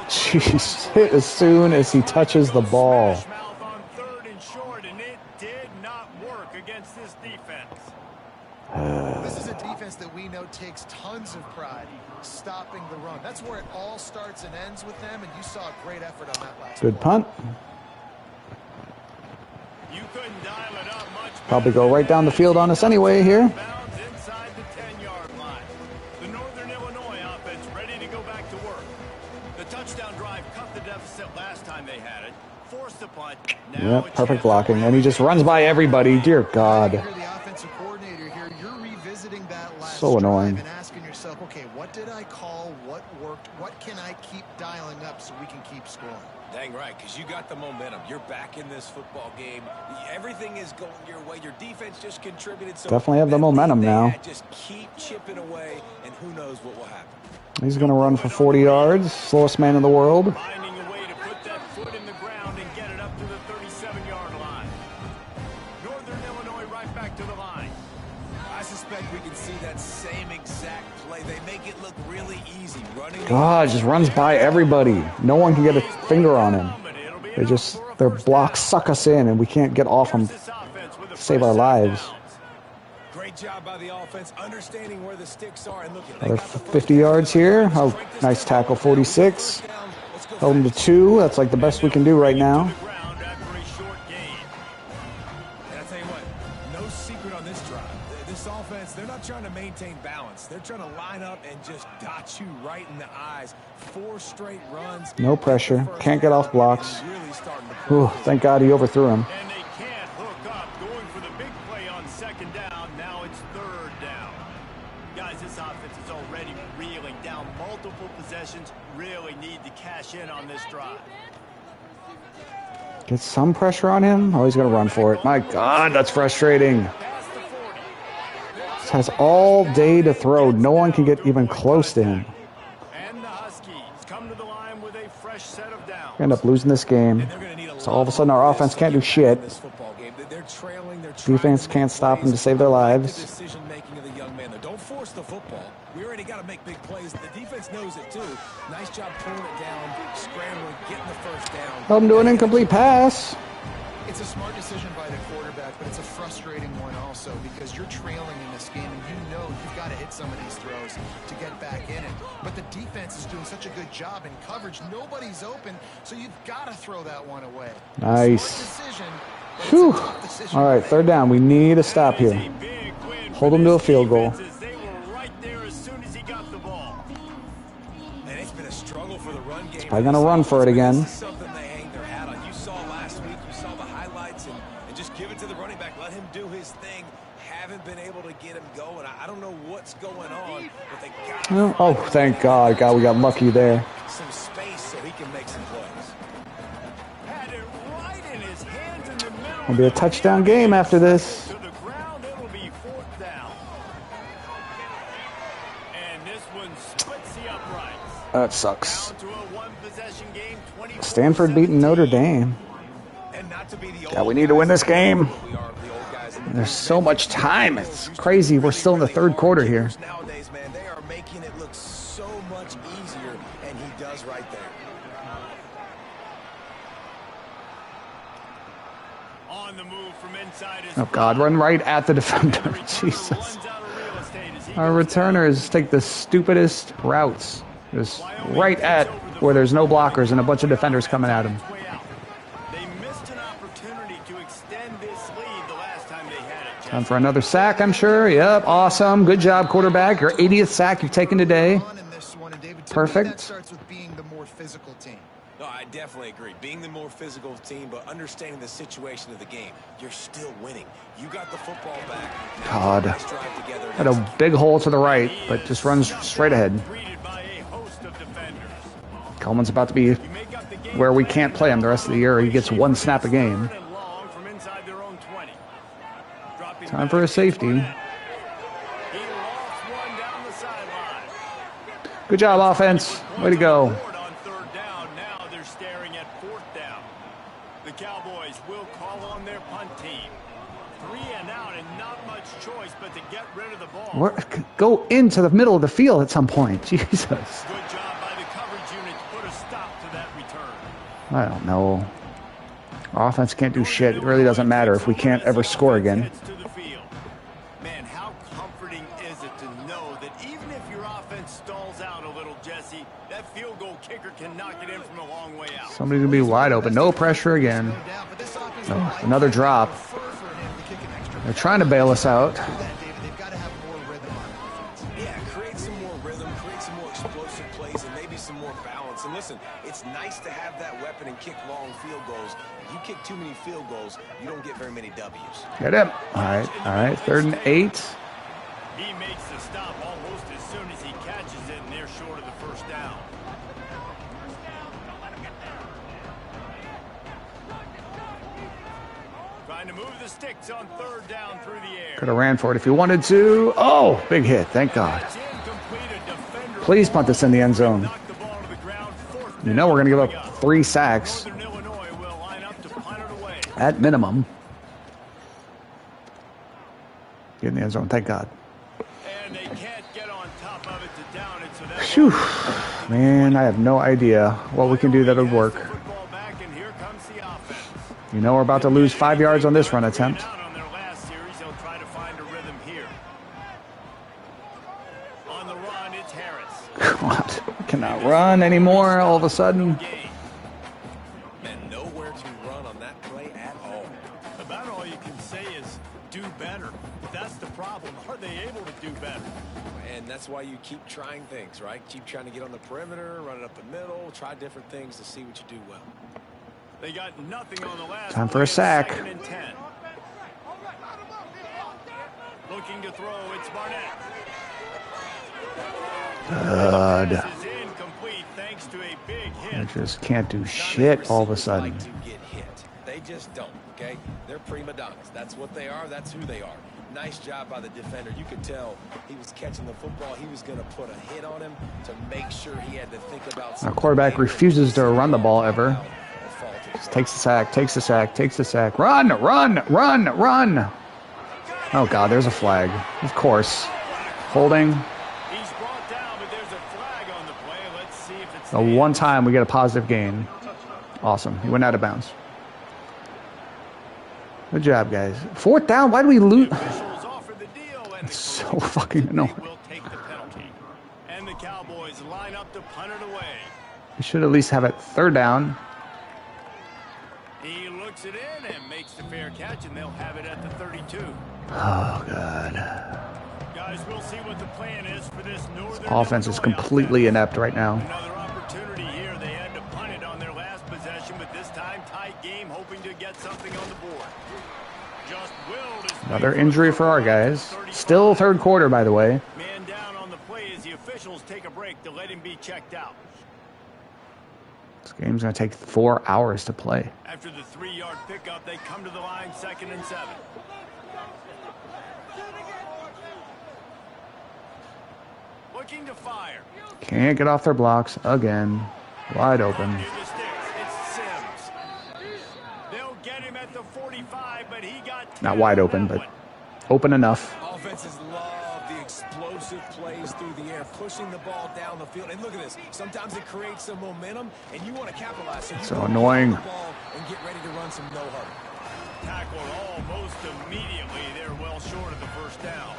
Jeez. Hit as soon as he touches the ball. Smash mouth on 3rd and short, and it did not work against this defense. This is a defense that we know takes tons of pride stopping the run. That's where it all starts and ends with them, and you saw a great effort on that last Good play. punt. You couldn't dial it up much. Probably go right down the field on us anyway here. Bounds inside the 10-yard line. The Northern Illinois offense ready to go back to work. The touchdown drive cut the deficit last time they had it. Forced the punt. Now Yep, it's perfect blocking. And he just runs by everybody. Dear God. You're the offensive coordinator here. You're revisiting that last So annoying. drive and asking yourself, okay, what did I call? What worked? What can I keep dialing up so we can keep scoring? Dang right, because you got the momentum. You're back in this football game. Everything is going your way. Your defense just contributed. So Definitely have the that momentum lead they now. had, just keep chipping away, and who knows what will happen. He's going to run for 40 yards. Slowest man in the world. finding a way to put that foot in the ground and get it up to the 37-yard line. Northern Illinois right back to the line. I suspect we can see that same exact play. They make it look really easy. Running. God, just runs by everybody. No one can get a finger on him. They just, their blocks suck us in, and we can't get off them. This offense with a Save our first set of lives. downs. Great job by the offense, understanding where the sticks are and looking. Another 50 yards here. Oh, nice tackle, 46. Held him to 2. That's like the best we can do right now. To the ground after a short gain. And I tell you what, no secret on this drive. This offense, they're not trying to maintain balance. They're trying to line up and just dot hit you right in the eyes. 4 straight runs. No pressure. Can't get off blocks. Really starting to Ooh, thank God he overthrew him. And they can't hook up, going for the big play on 2nd down. Now it's 3rd down. Guys, this offense is already reeling down multiple possessions. Really need to cash in on this drive. Get some pressure on him. Oh, he's going to run for it. My God, that's frustrating. Past the 40. This has all day to throw. No one can get even close to him. And the Huskies come to the line with a fresh set of downs. We end up losing this game. So all of a sudden our offense can't do shit. Defense can't stop them to save their lives. Decision-making of the young man. Don't force the football. We already got to make big plays. The defense knows it, too. Nice job pulling it down, scrambling, getting the first down. Held him to an incomplete pass. It's a smart decision by the quarterback, but it's a frustrating one also because you're trailing in this game and you know you've got to hit some of these throws to get back in it. But the defense is doing such a good job in coverage. Nobody's open, so you've got to throw that one away. Nice. Smart decision, but it's a Whew. tough decision. All right, 3rd down. We need a stop here. Hold them to a field goal. They were right there as soon as he got the ball. And it's been a struggle for the run game. Probably going to run for it again. This is something they hang their hat on. You saw last week, you saw the highlights, and just give it to the running back. Let him do his thing. Haven't been able to get him going. I don't know what's going on, but they got Oh, thank God. God, we got lucky there. some space so he can make some plays. Had it right in his hands in the middle. It'll be a touchdown game after this. To the ground, it'll be 4th down. And this one splits the uprights. That sucks. Down to a 1-possession game, 24-17. Stanford beating Notre Dame. And not to be the Yeah, we need to win this game. we are the old guys in the There's so much time. It's crazy. We're still in the 3rd quarter here. Nowadays, man, they are making it look so much easier, and he does right there. On the move from inside his Oh, God. Run right at the defender. Jesus. runs out of real estate as he Our returners take the stupidest routes. Just right at where there's no blockers and a bunch of defenders coming at him. way out. They missed an opportunity to extend this lead the last time they had it. Time for another sack, I'm sure. Yep, awesome. Good job, quarterback. Your 80th sack you've taken today. On in this one, and David, to me, Perfect. that starts with being the more physical team. No, I definitely agree. Being the more physical team, but understanding the situation of the game, you're still winning. You got the football back. God. Nice drive together. Had a big hole to the right, but just runs straight ahead. Greeted by a host of defenders. Coleman's about to be You make up the game where we can't play him the rest of the year. He gets 1 snap a game. third and long from inside their own 20. Dropping Time back for a to safety. Fournette. He lost one down the sideline. Good job, offense. Way to go. On 3rd down, now they're staring at 4th down. The Cowboys will call on their punt team. 3 and out and not much choice but to get rid of the ball. Go into the middle of the field at some point. Jesus. Good job by the coverage unit to put a stop to that return. I don't know. Our offense can't do shit. It really doesn't matter if we can't ever score again. Heads to the field. Man, how comforting is it to know that even if your offense stalls out a little, Jesse, that field goal kicker can knock it in from a long way out. Somebody's going to be wide open. No pressure again. No doubt, but this offense Oh, might another drop. prefer for him to kick an extra They're trying to bail us out. that, David. They've got to have more rhythm on offense. Yeah, create some more rhythm, create some more explosive plays, and maybe some more balance. And listen, it's nice to have that weapon and kick long field goals. If you kick too many field goals, you don't get very many W's. Get him. All right. 3rd and 8. He makes the stop almost as soon as he catches it, and they're short of the 1st down. Trying to move the sticks on 3rd down through the air. Could have ran for it if he wanted to. Oh, big hit. Thank God. It's incomplete. A defender Please punt this in the end zone. knocked the ball to the ground. 4th You know we're going to give down. up 3 sacks Northern Illinois will line up to punt it away. at minimum. Get in the end zone. Thank God. And they can't get on top of it to down it, so that Phew. Man, I have no idea what we can do that would work. football back, and here comes the offense. You know we're about to lose 5 yards on this run attempt. Out on their last series, they'll try to find a rhythm here. On the run, it's Harris. God, cannot run anymore all of a sudden. Game. And nowhere to run on that play at all. About all you can say is do better. That's the problem. Are they able to do better? And that's That's why you keep trying things, right? Keep trying to get on the perimeter, run it up the middle, try different things to see what you do well. They got nothing on the last Time for a sack. 2nd and 10. Looking to throw, it's Barnett. Good. This is incomplete thanks to a big I hit. just can't do shit all of a sudden. Like to get hit. They just don't, okay? They're prima donnas. That's what they are. That's who they are. Nice job by the defender. You could tell he was catching the football. He was going to put a hit on him to make sure he had to think about Our quarterback refuses to run the ball ever. Just takes the sack, takes the sack, takes the sack. Run, run, run, run. Oh, God, there's a flag. Of course. Holding. He's brought down, but there's a flag on the play. Let's see if it's The one time we get a positive gain. Awesome. He went out of bounds. Good job, guys. 4th down. Why do we lose? officials offer the deal, and It's so fucking annoying. will take the penalty. And the Cowboys line up to punt it away. We should at least have it 3rd down. He looks it in and makes the fair catch, and they'll have it at the 32. Oh, God. Guys, we'll see what the plan is for this Northern Offense is Illinois completely offense. inept right now. Another opportunity here. They had to punt it on their last possession, but this time tight game, hoping to get something on the board. Just willed his way Another through injury the for our guys. 35. Still 3rd quarter, by the way. Man down on the play as the officials take a break to let him be checked out. This game's going to take 4 hours to play. After the 3-yard pickup, they come to the line 2nd and 7. Looking to fire. Can't get off their blocks again. Wide open. Near the sticks, it's Sims. They'll get him at the 45, but he got Not wide on open, that but one. open enough. Offenses love the explosive plays through the air, pushing the ball down the field. And look at this. Sometimes it creates some momentum, and you want to capitalize. So, you So wanna annoying. get the ball and get ready to run some no-huddle. Tackled almost immediately. They're well short of the first down.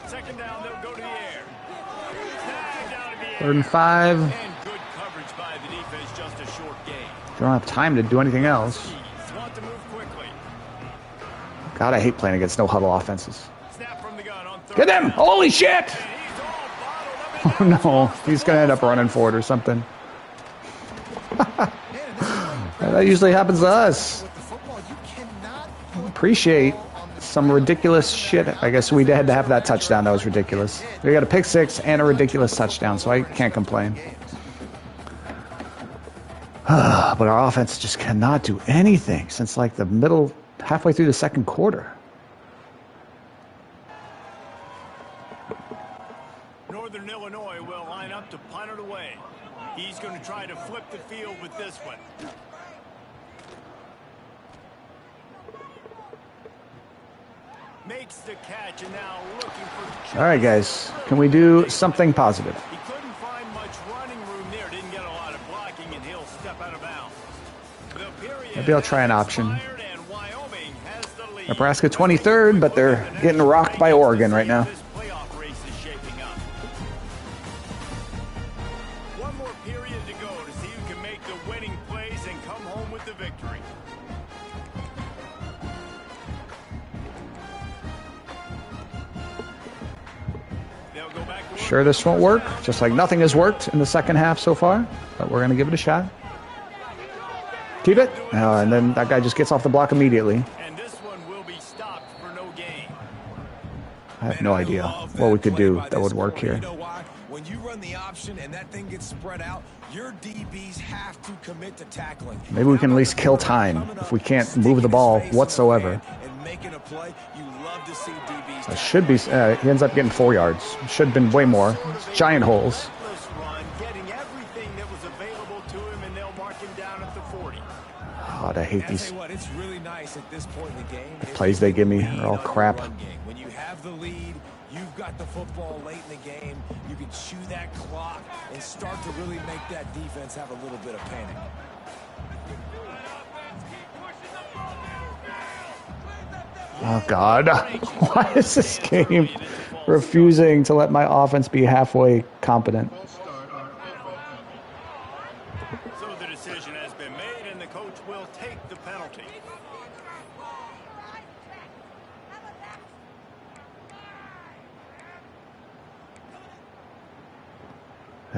2nd down, they'll go to the air. Snagged out of the air. 3rd and 5. And good coverage by the defense, just a short gain. Don't have time to do anything else. Chiefs want to move quickly. God, I hate playing against no-huddle offenses. Snap from the gun on 3rd Get him! down. Holy shit! And he's all bottled up. Oh, no. He's going to end up running for it or something. That usually happens to us. With the football, you cannot Appreciate some ridiculous shit. I guess we had to have that touchdown. That was ridiculous. We got a pick 6 and a ridiculous touchdown, so I can't complain. But our offense just cannot do anything since like the middle, halfway through the 2nd quarter. Northern Illinois will line up to punt it away. He's going to try to flip the field with this one. Makes the catch and now looking for... All right, guys. Can we do something positive? He couldn't find much running room there. Didn't get a lot of blocking, and he'll step out of bounds. The period Maybe I'll try an has option. expired, and Wyoming has the lead. Nebraska 23rd, but they're getting rocked by Oregon right now. This playoff race is shaping up. One more period to go to see who can make the winning plays and come home with the victory. They'll go back to work. Sure, this won't work. Just like nothing has worked in the 2nd half so far. But we're going to give it a shot. Keep it. And then that guy just gets off the block immediately. And this one will be stopped for no gain. I have no idea what we could do that would work here. You know why? When you run the option and that thing gets spread out, your DBs have to commit to tackling. Maybe we can at least kill time if we can't move the ball whatsoever. And making a play, you love to see DBs. It should be. He ends up getting 4 yards. Should have been way more. Giant holes. Relentless run, getting everything that was available to him, and they'll mark him down at the 40. God, I hate I these. tell you what, it's really nice at this point in the game. The plays they give me are all crap. When you have the lead, you've got the football late in the game. You can chew that clock and start to really make that defense have a little bit of panic. Oh, God. Why is this game refusing to let my offense be halfway competent? So the decision has been made, and the coach will take the penalty.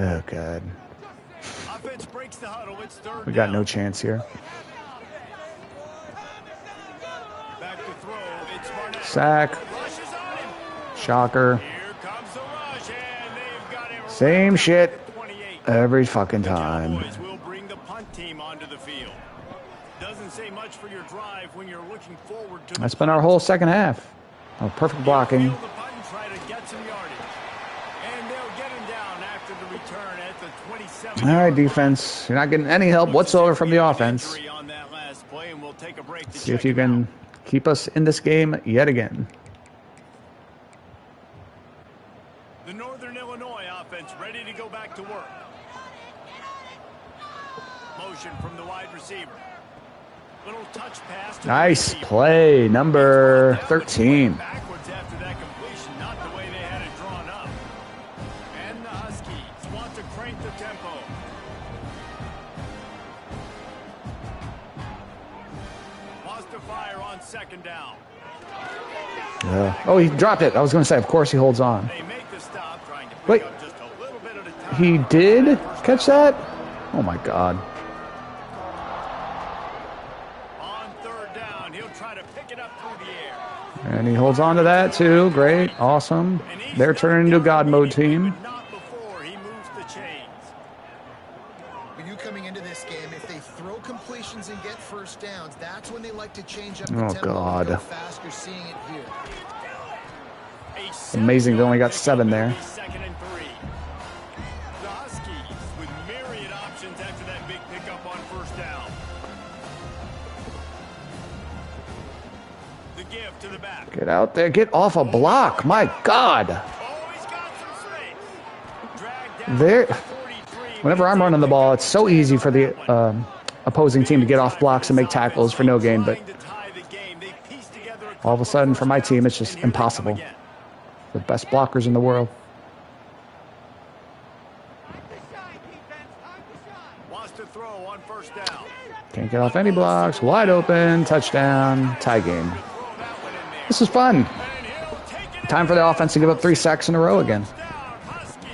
Oh, God. Offense breaks the huddle. It's third We got down. no chance here. Back to throw. It's Barnett. Sack. Rushes on him. Shocker. Here comes the rush, and they've got him. Same right shit at the 28. every fucking The time. Cowboys will bring the punt team onto the field. Doesn't say much for your drive when you're looking forward to. That's been our whole second half. Oh, perfect blocking. Field the punt and try to get some yardage. And they'll get him down after the return at the 27. All right, defense. You're not getting any help whatsoever from the offense. On that last play, and we'll take a break to See if check you him can keep us in this game yet again. The Northern Illinois offense ready to go back to work. Motion from the wide receiver. Little touch pass. To Nice the receiver. play, number 13. Backwards after that completion, not the way they had it drawn up. And the Huskies want to crank the tempo. Wants to fire on second down. Oh, he dropped it. I was going to say, of course he holds on. They make the stop, trying to pick Wait. up just a little bit at a time. He did catch that? Oh, my God. On third down, he'll try to pick it up through the air. And he holds on to that, too. Great. Awesome. They're turning into a God mode team. But not before he moves the chains. When you coming into this game, if they throw completions and get first downs, that's when they like to change up the Oh, tempo God. and go fast. You're seeing it here. Amazing, they only got 7 there. Second and 3. The Huskies with myriad options after that big pickup on first down. The give to the back. Get out there. Get off a block. My God. Oh, he's got some space. Dragged down There. to 43. Whenever I'm running the ball, it's so easy for the opposing team to get off blocks and make tackles for no gain. But Trying to tie the game. They piece together a all of a sudden, for my team, it's just and here they come impossible. again. The best blockers in the world. Wants to throw on first down. Can't get off any blocks. Wide open. Touchdown. Tie game. Throw that one in there. This is fun. And he'll take it Time for the offense to give up 3 sacks in a row again. down, Huskies.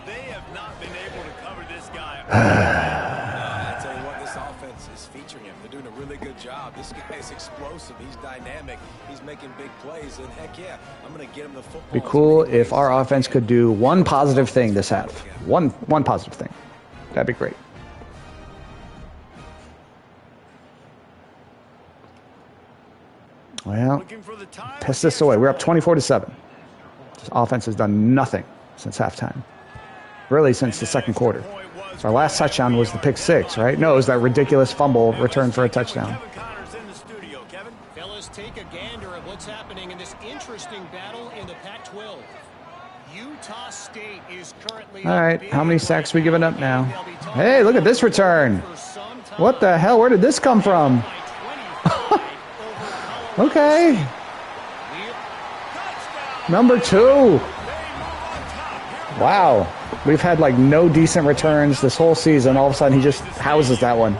They have not been able to cover this guy. I tell you what, this offense is featuring him. They're doing a really good job. This guy is explosive. He's dynamic. He's making big plays. And heck yeah, I'm going to get him the football. Be cool if our offense could do one positive thing this half. One positive thing. That'd be great. Well, Looking for the time. piss this away. We're up 24-7. This offense has done nothing since halftime. Really, since the second quarter. Our last touchdown was the pick 6, right? No, it was that ridiculous fumble return for a touchdown. Kevin Connor's in the studio. Kevin? Fellas, take a gander at what's happening in this interesting battle in the Pac-12. Utah State is currently... All right, how many sacks we giving up now? Hey, look at this return. What the hell? Where did this come from? Okay. Number 2. Wow. We've had like no decent returns this whole season. All of a sudden, he just houses that one.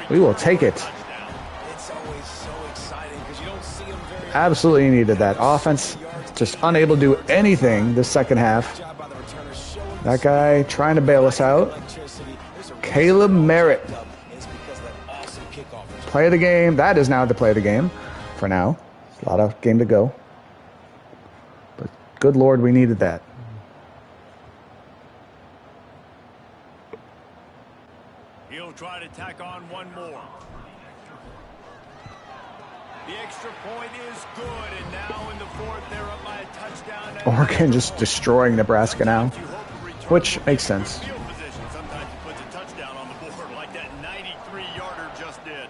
We will take it. It's always so exciting because you don't see him very Absolutely needed that. Offense just unable to do anything this second half. job by the returners showing That guy trying to bail us out. electricity. There's a Caleb Merritt. It's because of that awesome kickoff. Play of the game. That is now the play of the game for now. A lot of game to go. But good Lord, we needed that. He'll try to tack on one more. The extra point is good, and now in the fourth, they're up by a touchdown. Oregon just destroying Nebraska now, which makes sense. Field position sometimes puts a touchdown on the board like that 93-yarder just did.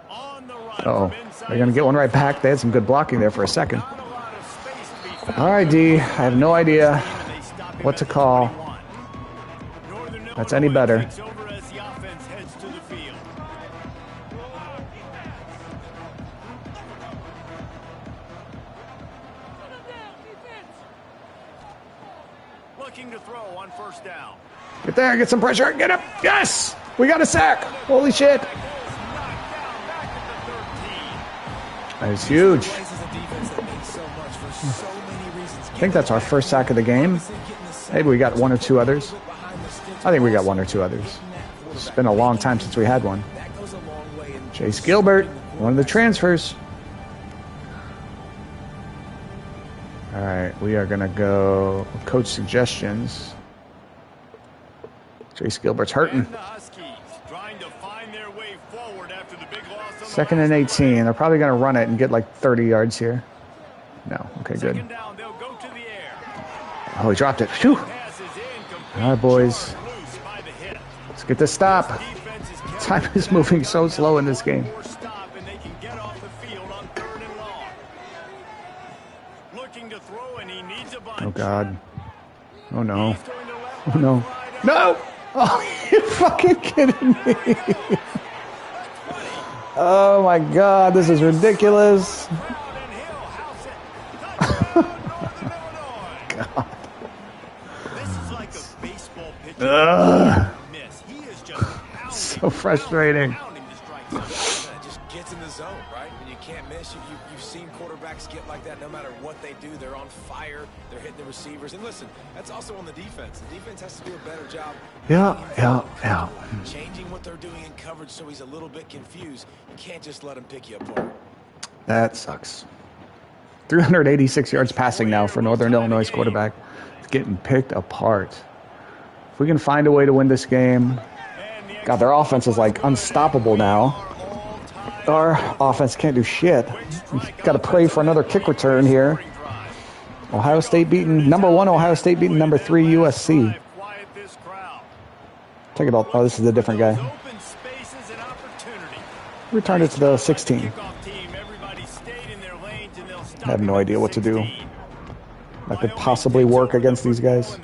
On the run Uh-oh. from inside They're going to get one right back. They had some good blocking there for a second. Not a lot of space to be found. All right, D. I have no idea They stop him what at to the call. 21. Northern That's any Illinois better. takes over as the offense heads to the field. Looking to throw on first down. Get there. Get some pressure. Get up. Yes! We got a sack. Holy shit. Knocked down back at the 13. That is huge. Plays as a defense that means so much for so many reasons I think that's our first sack of the game. Maybe we got one or two others. I think we got one or two others. It's been a long time since we had one. Chase Gilbert, one of the transfers. All right, we are going to go coach suggestions. Chase Gilbert's hurting. Second and 18. They're probably going to run it and get like 30 yards here. No. Okay, good. Oh, he dropped it. Phew. All right, boys. Let's get this stop. Time is moving so slow in this game. Oh, God. Oh, no. Oh, no. No! Oh, you're fucking kidding me. Oh, my God. This is ridiculous. God. So frustrating. Just gets in the zone, right? And you can't miss. You've seen quarterbacks get like that no matter what they do. They're on fire. They're hitting the receivers. And listen, that's also on the defense. The defense has to do a better job. Yeah. Changing what they're doing in coverage so he's a little bit confused. You can't just let him pick you apart. That sucks. 386 yards passing now for Northern Illinois quarterback. It's getting picked apart. If we can find a way to win this game. God, their offense is like unstoppable now. Our offense can't do shit. Got to pray for another kick return here. Ohio State beating number 1. Ohio State beating number 3 USC. Take it all. Oh, this is a different guy. Returned it to the 16. I have no idea what to do. That could possibly work against these guys.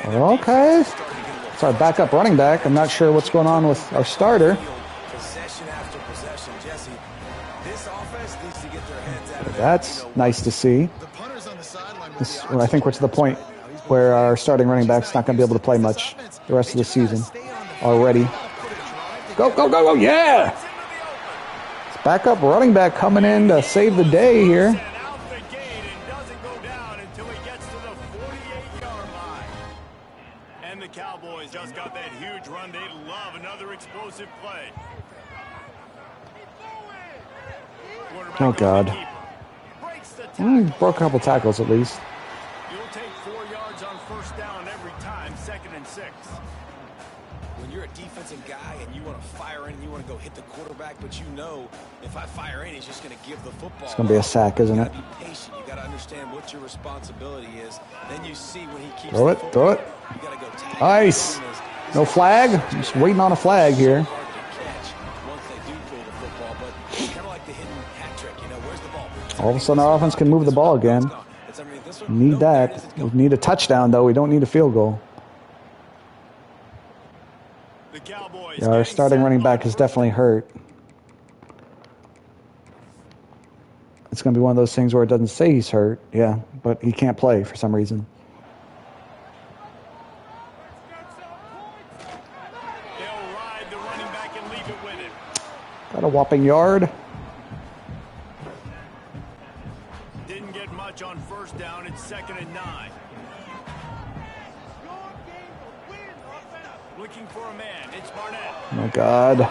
Okay. It's our backup running back. I'm not sure what's going on with our starter. That's nice to see. I think we're to the point where our starting running back's not going to be able to play much the rest of the season already. Go, go, go, go, yeah! It's backup running back coming in to save the day here. Just got that huge run. They love another explosive play. Oh, God. Broke a couple tackles at least. You'll take 4 yards on first down every time, 2nd and 6. When you're a defensive guy and you want to fire in and you want to go hit the quarterback, but you know if I fire in, he's just going to give the football. It's going to be a sack, isn't it? You got to be patient. You got to understand what your responsibility is. Then you see when he keeps throw it, throw it. You got to go tag. Nice. No flag. Just waiting on a flag here. All of a sudden, our offense can move the ball again. Need that. We need a touchdown, though. We don't need a field goal. Yeah, our starting running back is definitely hurt. It's going to be one of those things where it doesn't say he's hurt. Yeah, but he can't play for some reason. Got a whopping yard. Didn't get much on first down. It's 2nd and 9. Looking for a man. It's Barnett. Oh, my God.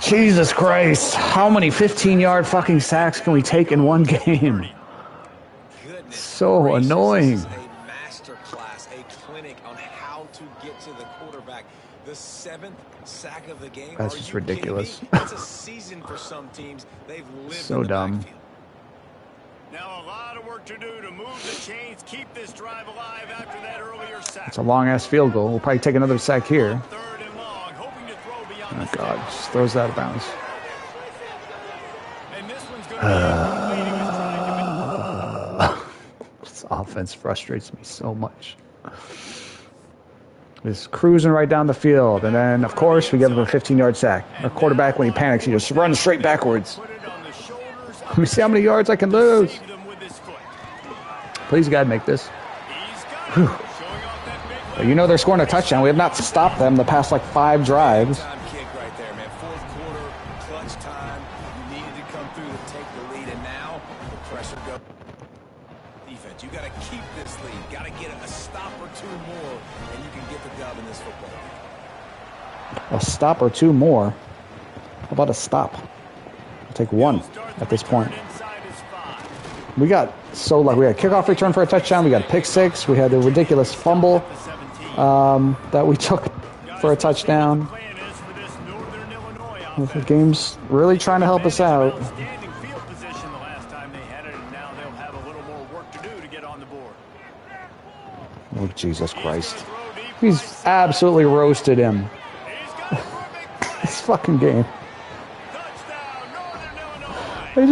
Jesus Christ. How many 15-yard fucking sacks can we take in one game? So annoying. A master class, a clinic on how to get to the quarterback. The 7th sack of the game. That's just ridiculous. It's a season for some teams. They've lived so in the dumb. backfield. Now a lot of work to do to move the chains, keep this drive alive after that earlier sack. It's a long-ass field goal. We'll probably take another sack here. 3rd and long, hoping to throw beyond Oh, God. Just throws that out of bounds. And this one's going to be This offense frustrates me so much. Just cruising right down the field. And then, of course, we give him a 15-yard sack. Our quarterback, when he panics, he just runs straight backwards. Let me see how many yards I can lose. Please, God, make this. Whew. You know they're scoring a touchdown. We have not stopped them the past, like, 5 drives. Kick right there, man. fourth quarter, clutch time. You needed to come through to take the lead, and now the pressure goes. Defense, you got to keep this lead. Got to get a stop or two more, and you can get the dub in this football game. A stop or two more? How about a stop? I'll take one at this point. We got so lucky. We had a kickoff return for a touchdown. We got a pick six. We had a ridiculous fumble that we took for a touchdown. The game's really trying to help us out. Oh, Jesus Christ. He's absolutely roasted him. This fucking game. They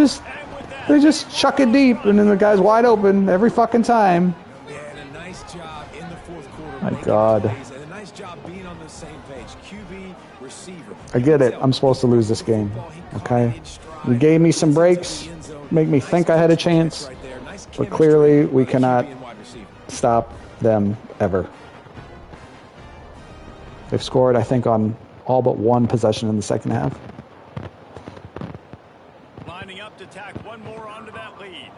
just chuck it deep, and then the guy's wide open every fucking time. Yeah, and a nice job in the fourth quarter. My God. And a nice job being on the same page. QB, receiver. I get it. I'm supposed to lose this game. Okay? You gave me some breaks, make me think I had a chance, but clearly we cannot stop them ever. They've scored, I think, on all but one possession in the second half. Lining up to tack one more onto that lead.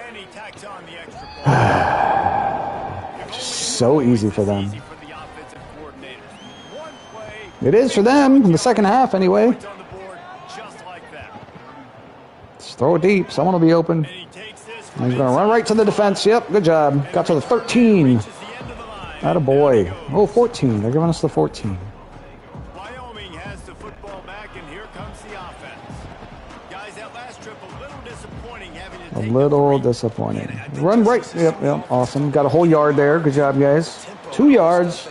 And he tacks on the extra point. So easy for them. It is for them in the second half, anyway. Just throw it deep. Someone will be open. He's going to run right to the defense. Yep, good job. Got to the 13. Attaboy. Oh, 14. They're giving us the 14. Wyoming has the football back, and here comes the offense. Guys, that last trip a little disappointing having to take A little disappointing. Run right. Yep, awesome. Got a whole yard there. Good job, guys. 2 yards.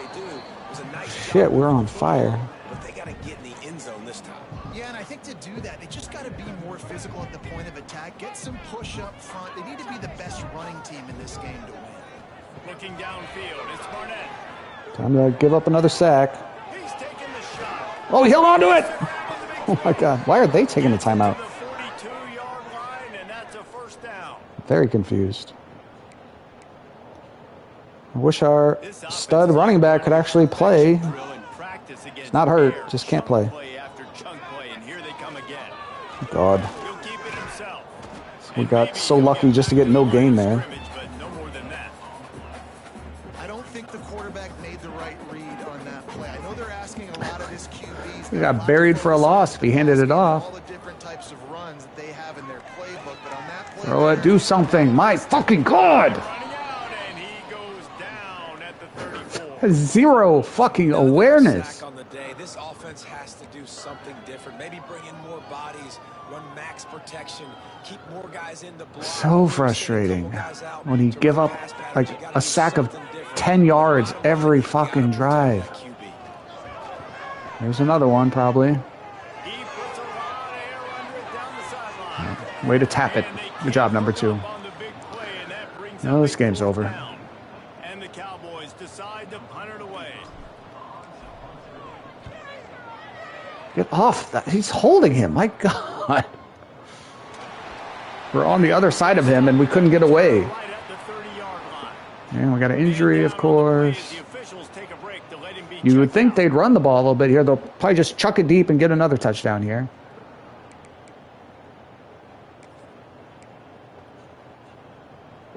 Shit, we're on fire. But they got to get in the end zone this time. Yeah, and I think to do that, they just got to be more physical at the point of attack. Get some push up front. They need to be the best running team in this game to win. Looking downfield, it's Barnett. Time to give up another sack. He's taking the shot. Oh, he held on to it. Oh, my God. Why are they taking the timeout? The 42-yard line, and that's a first down. Very confused. I wish our stud running back could actually play. He's not hurt, just can't play. God. We got so lucky just to get no gain there. I don't think the quarterback made the right read on that play. I know they're asking a lot of his QBs. He got buried for a loss if he handed it off. All the different types of runs that they have in their playbook, but on that play, Throw it, do something. My fucking God. Zero fucking awareness. On the day, this offense has to do something different. Maybe bring in more bodies, run max protection, keep more guys in the block. So frustrating when you give up like a sack of 10 yards every fucking drive. There's another one probably. Way to tap it. Good job, number 2. No, this game's over. Get off that. He's holding him. My God. We're on the other side of him and we couldn't get away. And we got an injury, of course. You would think they'd run the ball a little bit here. They'll probably just chuck it deep and get another touchdown here.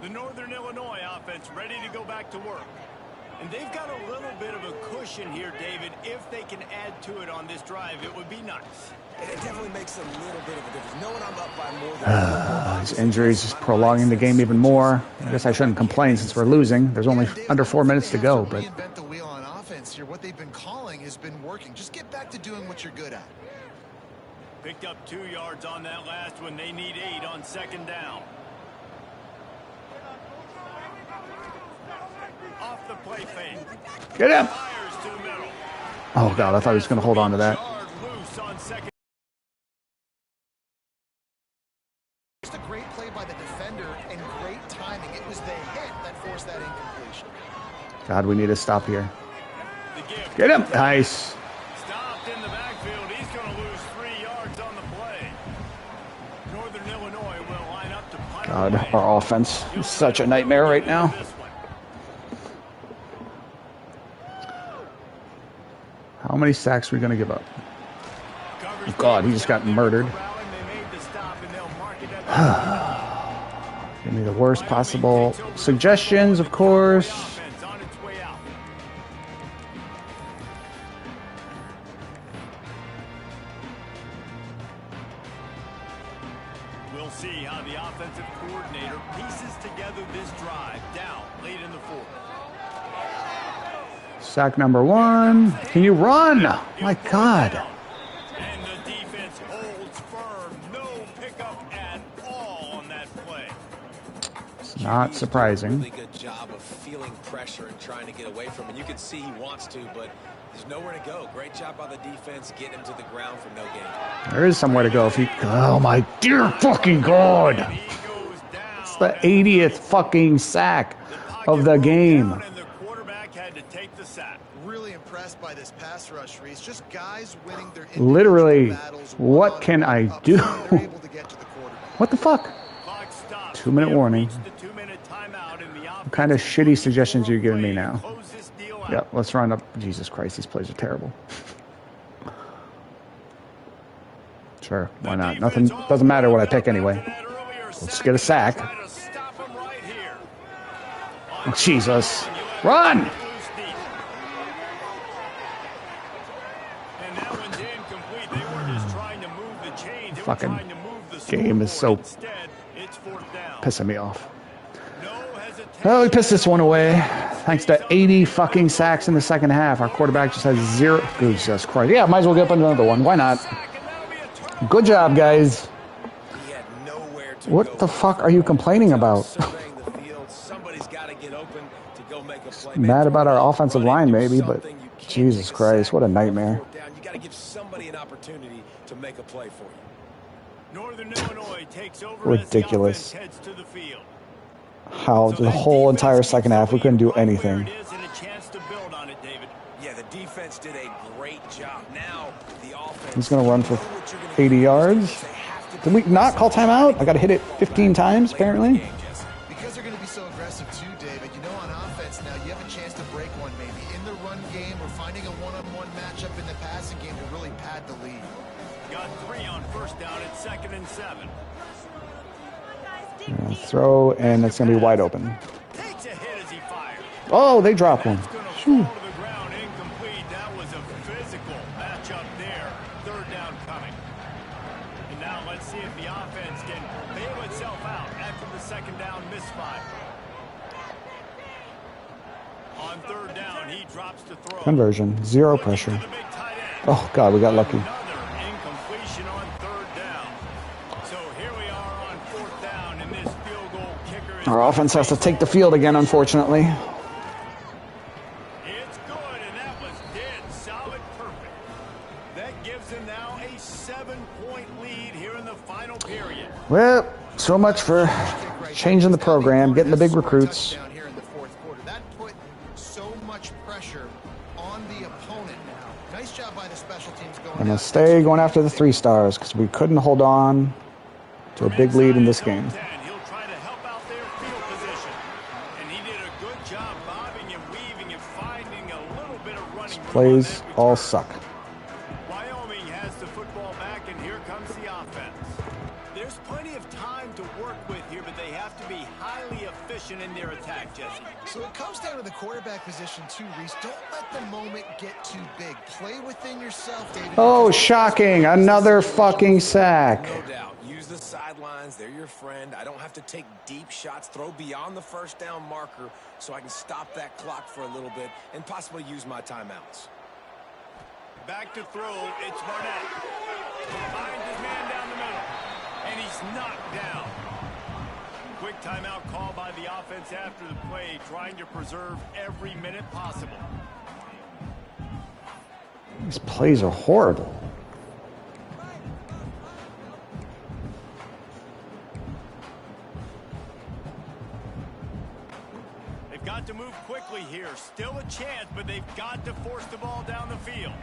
The Northern Illinois offense ready to go back to work. And they've got a little bit of a cushion here, David. If they can add to it on this drive, it would be nice. And it definitely makes a little bit of a difference. Knowing I'm up by more than His injuries is prolonging the game even more. I guess I shouldn't complain since we're losing. There's only under 4 minutes to go, but reinvent the wheel on offense here. What they've been calling has been working. Just get back to doing what you're good at. Picked up 2 yards on that last one. They need 8 on second down. Off the play fake. get him. Fires to the middle. Oh, God, I thought he was going to hold on to that. Yard loose on second. Just a great play by the defender and great timing. It was the hit that forced that incompletion. God, we need to stop here. The give. Get him. Nice. Stopped in the backfield. He's going to lose 3 yards on the play. Northern Illinois will line up to punt God, away. our offense is such a nightmare right now. How many sacks are we going to give up? Oh, God, he just got murdered. Give me the worst possible suggestions, of course. We'll see how the offensive coordinator pieces together this drive down late in the fourth. Sack number 1. Can you run? My God. And the defense holds firm. No pickup at all on that play. It's not surprising. Really good job of feeling pressure and trying to get away from him. You can see he wants to, but there's nowhere to go. Great job by the defense getting him to the ground for no gain. There is somewhere to go if he... Oh, my dear fucking God. It's the 80th fucking sack of the game. And the quarterback had to take the sack. Really impressed by this pass rush, Reese. Just guys winning their Literally, individual battles what one can I up. do? They're able to get to the quarterback. What the fuck? Clock stops. 2-minute We have warning. reached the 2-minute timeout in the What kind of shitty suggestions are you giving me now? Close this deal out. Yeah, let's run up. Jesus Christ, these plays are terrible. Sure, why not? Nothing, doesn't matter what I pick anyway. Let's get a sack. Oh, Jesus. Run! Fucking game is so pissing me off. Well, we pissed this one away. Thanks to 80 fucking sacks in the second half. Our quarterback just has 0. Jesus Christ. Yeah, might as well get up another one. Why not? Good job, guys. What the fuck are you complaining about? Mad about our offensive line, maybe, but Jesus Christ, what a nightmare. You got to give somebody an opportunity to make a play for you. Northern Illinois takes over. Ridiculous. As the offense heads to the field. How the whole entire second half we couldn't do anything. Yeah, the defense did a great job. Now the offense. He's gonna run for 80 yards. Did we not call timeout? I got to hit it 15 times apparently. Because they're going to be so aggressive too, David. You know, on offense now, you have a chance to break one maybe in the run game or finding a one-on-one matchup in the passing game to really pad the lead. Got 3 on first down at 2nd and 7. Throw, and it's going to be wide open. Takes a hit as he fires. Oh, they dropped one. It's going to fall to the ground incomplete. That was a physical matchup there. 3rd down coming. And now let's see if the offense can bail itself out after the 2nd down misfire. On 3rd down, he drops to throw. Conversion, 0 pressure. Oh God, we got lucky. Another incompletion on 3rd down. So here we are on 4th down, and this field goal kicker is... Our offense has to take the field again, unfortunately. It's good, and that was dead solid perfect. That gives them now a 7-point lead here in the final period. Well, so much for changing the program, getting the big recruits. Down here in the 4th quarter. That put so much pressure on the opponent. Nice job by the special teams going. I'm going to stay going after the 3 stars because we couldn't hold on to a big lead in this game. He'll try to help out their field position. And he did a good job bobbing and weaving and finding a little bit of running. Plays all suck. Wyoming has the football back, and here comes the offense. There's plenty of time to work with here, but they have to be highly efficient in their attack, Jesse. So it comes down to the quarterback position too, Reese. Don't let the moment get too big. Play within yourself, David. Oh, shocking. Another fucking sack. No doubt. Use the sidelines. They're your friend. I don't have to take deep shots, throw beyond the 1st down marker so I can stop that clock for a little bit and possibly use my timeouts. Back to throw. It's Barnett. Finds his man down the middle. And he's knocked down. Quick timeout call by the offense after the play, trying to preserve every minute possible. These plays are horrible. They've got to move quickly here. Still a chance, but they've got to force the ball down the field.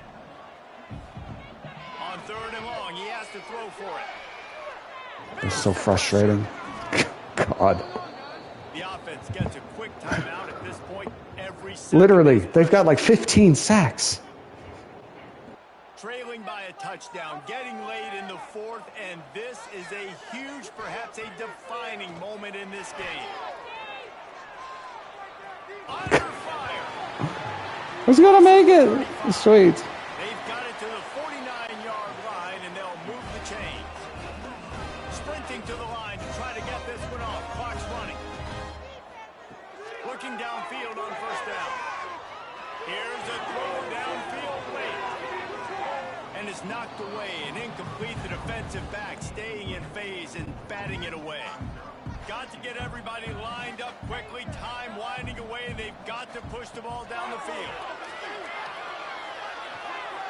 On 3rd and long, he has to throw for it. It's so frustrating. God. The offense gets a quick timeout at this point. Literally, they've got like 15 sacks. trailing by a touchdown, getting late in the fourth, and this is a huge, perhaps a defining moment in this game. Under fire. Who's gonna make it? Sweet. They've got it to the 49-yard line, and they'll move the chains. Sprinting to the line to try to get this one off. Clock's running. Looking downfield on first down. Here's a throw downfield late. And it's knocked away and incomplete. The defensive back staying in phase and batting it away. Got to get everybody lined up quickly. Time winding away. They've got to push the ball down the field.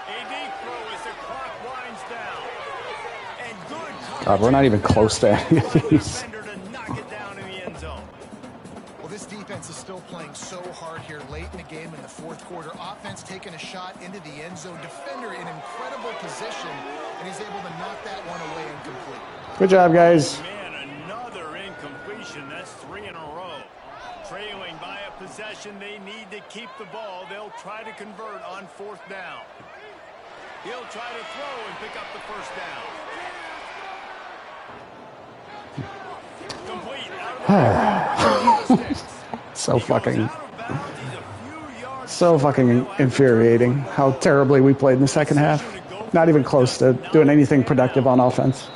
A deep throw as the clock winds down. And good. God, we're not even close to any of these. Defender to knock it down in the end zone. Well, this defense is still playing so hard here late in the game in the fourth quarter. Offense taking a shot into the end zone. Defender in incredible position, and he's able to knock that one away incomplete. Good job, guys. Man, another incompletion. That's 3 in a row. Trailing by a possession, they need to keep the ball. They'll try to convert on fourth down. He'll try to throw and pick up the first down. Complete. Out of the so fucking infuriating how terribly we played in the second half. Not even close to doing anything productive on offense.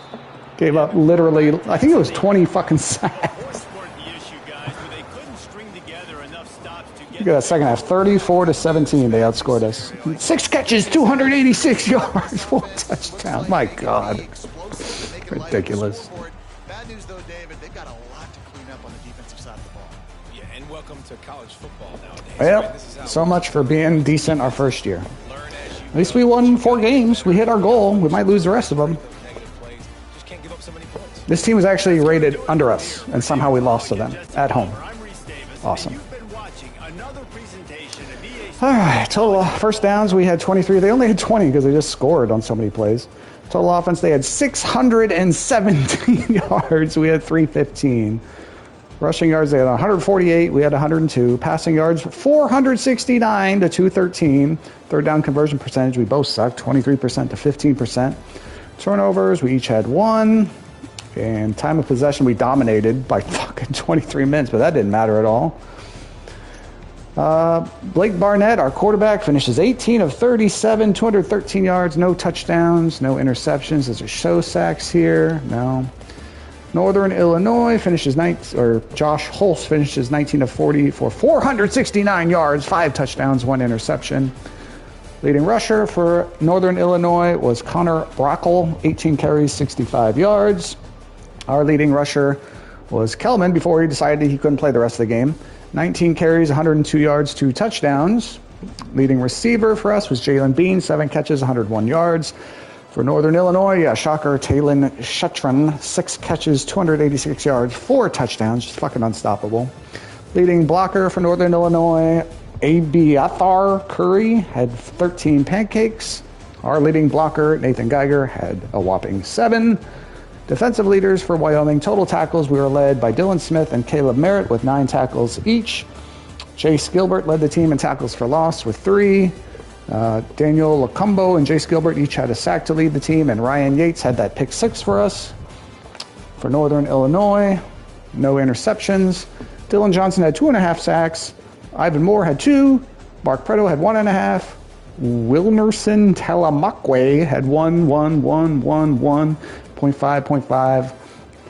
Gave up literally, I think it was 20 fucking sacks. Look at that second half, 34-17. They outscored us. 6 catches, 286 yards, 4 touchdowns. My God, ridiculous. Bad news though, David. They've got a lot to clean up on the defensive side of the ball. Yeah, and welcome to college football nowadays. Well, so much for being decent our first year. At least we won 4 games. We hit our goal. We might lose the rest of them. This team was actually rated under us, and somehow we lost to them at home. Awesome. All right, total first downs, we had 23. They only had 20 because they just scored on so many plays. Total offense, they had 617 yards. We had 315. Rushing yards, they had 148. We had 102. Passing yards, 469 to 213. Third down conversion percentage, we both sucked, 23% to 15%. Turnovers, we each had 1. And time of possession, we dominated by fucking 23 minutes, but that didn't matter at all. Blake Barnett, our quarterback, finishes 18 of 37, 213 yards, no touchdowns, no interceptions. Those are show sacks here. No. Northern Illinois finishes Josh Holst finishes 19 of 40 for 469 yards, 5 touchdowns, 1 interception. Leading rusher for Northern Illinois was Connor Brockle, 18 carries, 65 yards. Our leading rusher was Kelman before he decided he couldn't play the rest of the game. 19 carries, 102 yards, 2 touchdowns. Leading receiver for us was Jalen Bean, 7 catches, 101 yards. For Northern Illinois, shocker, Talon Shetron, 6 catches, 286 yards, 4 touchdowns, just fucking unstoppable. Leading blocker for Northern Illinois, Abiathar Curry, had 13 pancakes. Our leading blocker, Nathan Geiger, had a whopping 7. Defensive leaders for Wyoming, total tackles, we were led by Dylan Smith and Caleb Merritt with 9 tackles each. Jace Gilbert led the team in tackles for loss with 3. Daniel Lacumbo and Jace Gilbert each had a sack to lead the team, and Ryan Yates had that pick 6 for us. For Northern Illinois, no interceptions. Dylan Johnson had 2.5 sacks. Ivan Moore had 2. Mark Preto had 1.5. Wilnerson Talamakwe had 1, 0.5.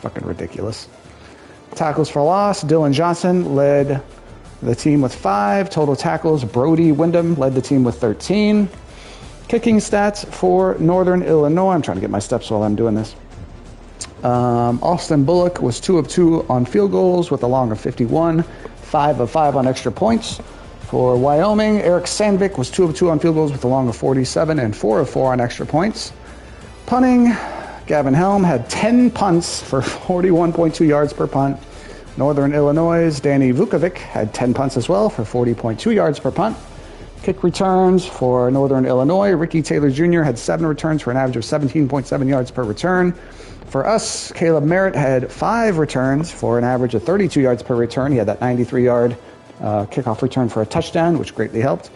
Fucking ridiculous. Tackles for loss, Dylan Johnson led the team with 5. Total tackles, Brody Wyndham led the team with 13. Kicking stats for Northern Illinois. I'm trying to get my steps while I'm doing this. Austin Bullock was 2 of 2 on field goals with a long of 51. 5 of 5 on extra points. For Wyoming, Eric Sandvik was 2 of 2 on field goals with a long of 47 and 4 of 4 on extra points. Punting, Gavin Helm had 10 punts for 41.2 yards per punt. Northern Illinois' Danny Vukovic had 10 punts as well for 40.2 yards per punt. Kick returns for Northern Illinois, Ricky Taylor Jr. had 7 returns for an average of 17.7 yards per return. For us, Caleb Merritt had 5 returns for an average of 32 yards per return. He had that 93-yard kickoff return for a touchdown, which greatly helped.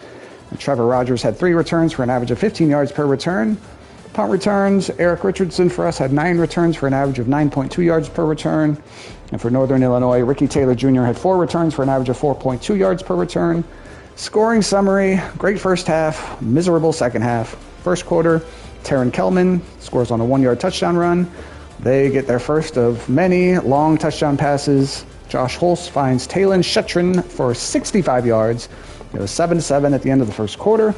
Trevor Rogers had 3 returns for an average of 15 yards per return. Punt returns, Eric Richardson for us had 9 returns for an average of 9.2 yards per return. And for Northern Illinois, Ricky Taylor Jr. had 4 returns for an average of 4.2 yards per return. Scoring summary, great first half, miserable second half. First quarter, Taron Kelman scores on a 1-yard touchdown run. They get their first of many long touchdown passes. Josh Holst finds Talon Shetron for 65 yards. It was 7-7 at the end of the first quarter.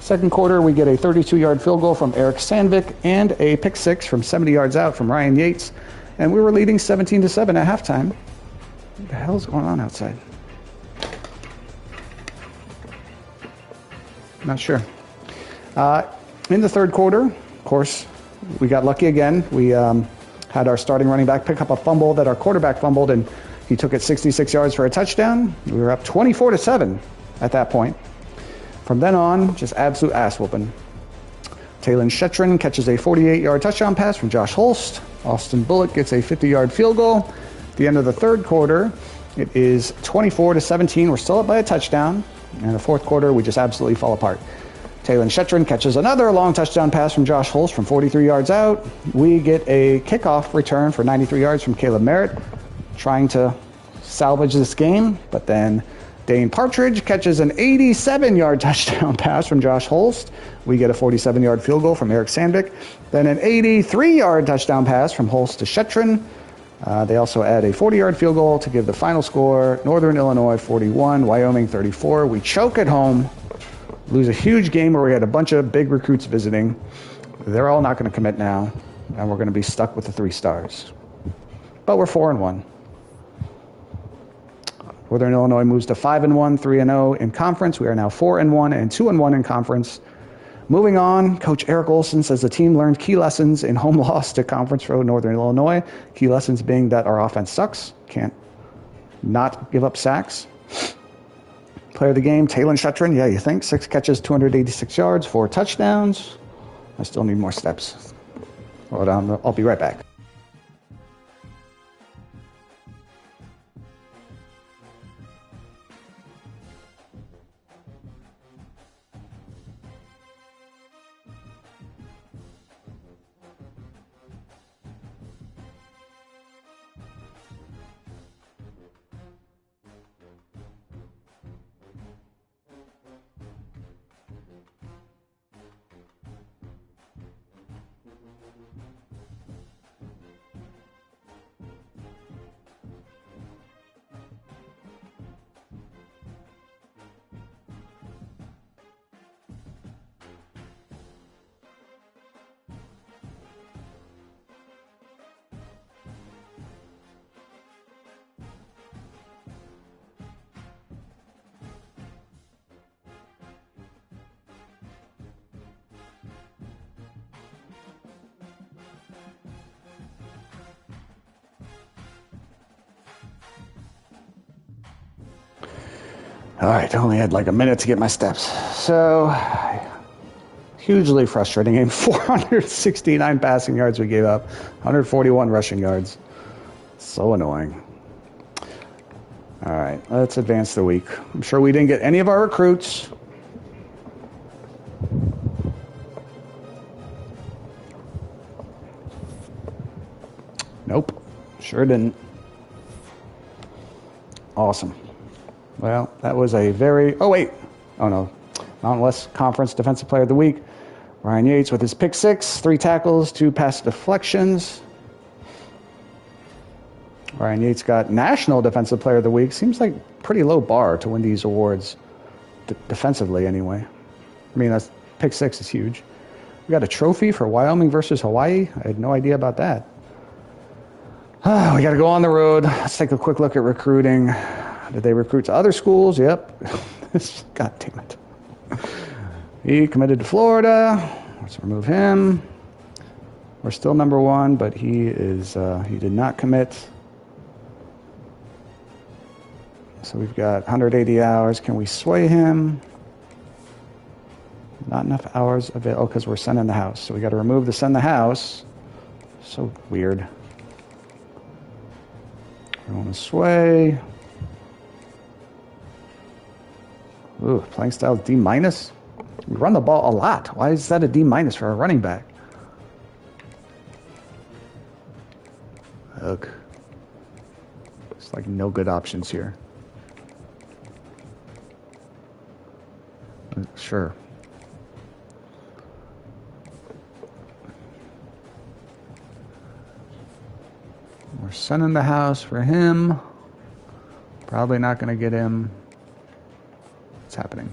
Second quarter, we get a 32-yard field goal from Eric Sandvik and a pick 6 from 70 yards out from Ryan Yates. And we were leading 17-7 at halftime. What the hell's going on outside? Not sure. In the third quarter, of course, we got lucky again. We had our starting running back pick up a fumble that our quarterback fumbled, and he took it 66 yards for a touchdown. We were up 24-7 at that point. From then on, just absolute ass whooping. Talon Shetron catches a 48-yard touchdown pass from Josh Holst. Austin Bullock gets a 50-yard field goal. At the end of the third quarter, it is 24-17. We're still up by a touchdown. And in the fourth quarter, we just absolutely fall apart. Talon Shetron catches another long touchdown pass from Josh Holst from 43 yards out. We get a kickoff return for 93 yards from Caleb Merritt, trying to salvage this game, but then Dane Partridge catches an 87-yard touchdown pass from Josh Holst. We get a 47-yard field goal from Eric Sandvik. Then an 83-yard touchdown pass from Holst to Shetron. They also add a 40-yard field goal to give the final score, Northern Illinois 41, Wyoming 34. We choke at home, lose a huge game where we had a bunch of big recruits visiting. They're all not going to commit now, and we're going to be stuck with the 3 stars. But we're 4-1. Northern Illinois moves to 5-1, 3-0 in conference. We are now 4-1 and 2-1 in conference. Moving on, Coach Eric Olson says the team learned key lessons in home loss to Conference Road Northern Illinois. Key lessons being that our offense sucks, can't not give up sacks. Player of the game, Talon Shetron. Yeah, you think? 6 catches, 286 yards, 4 touchdowns. I still need more steps. Hold on, I'll be right back. All right, I only had like a minute to get my steps. So, hugely frustrating game. 469 passing yards we gave up, 141 rushing yards. So annoying. All right, let's advance the week. I'm sure we didn't get any of our recruits. Nope, sure didn't. Awesome. Well, that was a very... Oh, wait. Oh, no. Mountain West Conference Defensive Player of the Week. Ryan Yates with his pick 6, 3 tackles, 2 pass deflections. Ryan Yates got National Defensive Player of the Week. Seems like pretty low bar to win these awards, defensively anyway. I mean, that's pick 6 is huge. We got a trophy for Wyoming versus Hawaii. I had no idea about that. We got to go on the road. Let's take a quick look at recruiting. Did they recruit to other schools? Yep. God damn it. He committed to Florida. Let's remove him. We're still number 1, but he did not commit. So we've got 180 hours. Can we sway him? Not enough hours available because we're sending the house. So we got to remove the send the house. So weird. We want to sway. Ooh, playing style D-. We run the ball a lot. Why is that a D- for a running back? Ugh. It's like no good options here. Sure. We're sending the house for him. Probably not going to get him. What's happening?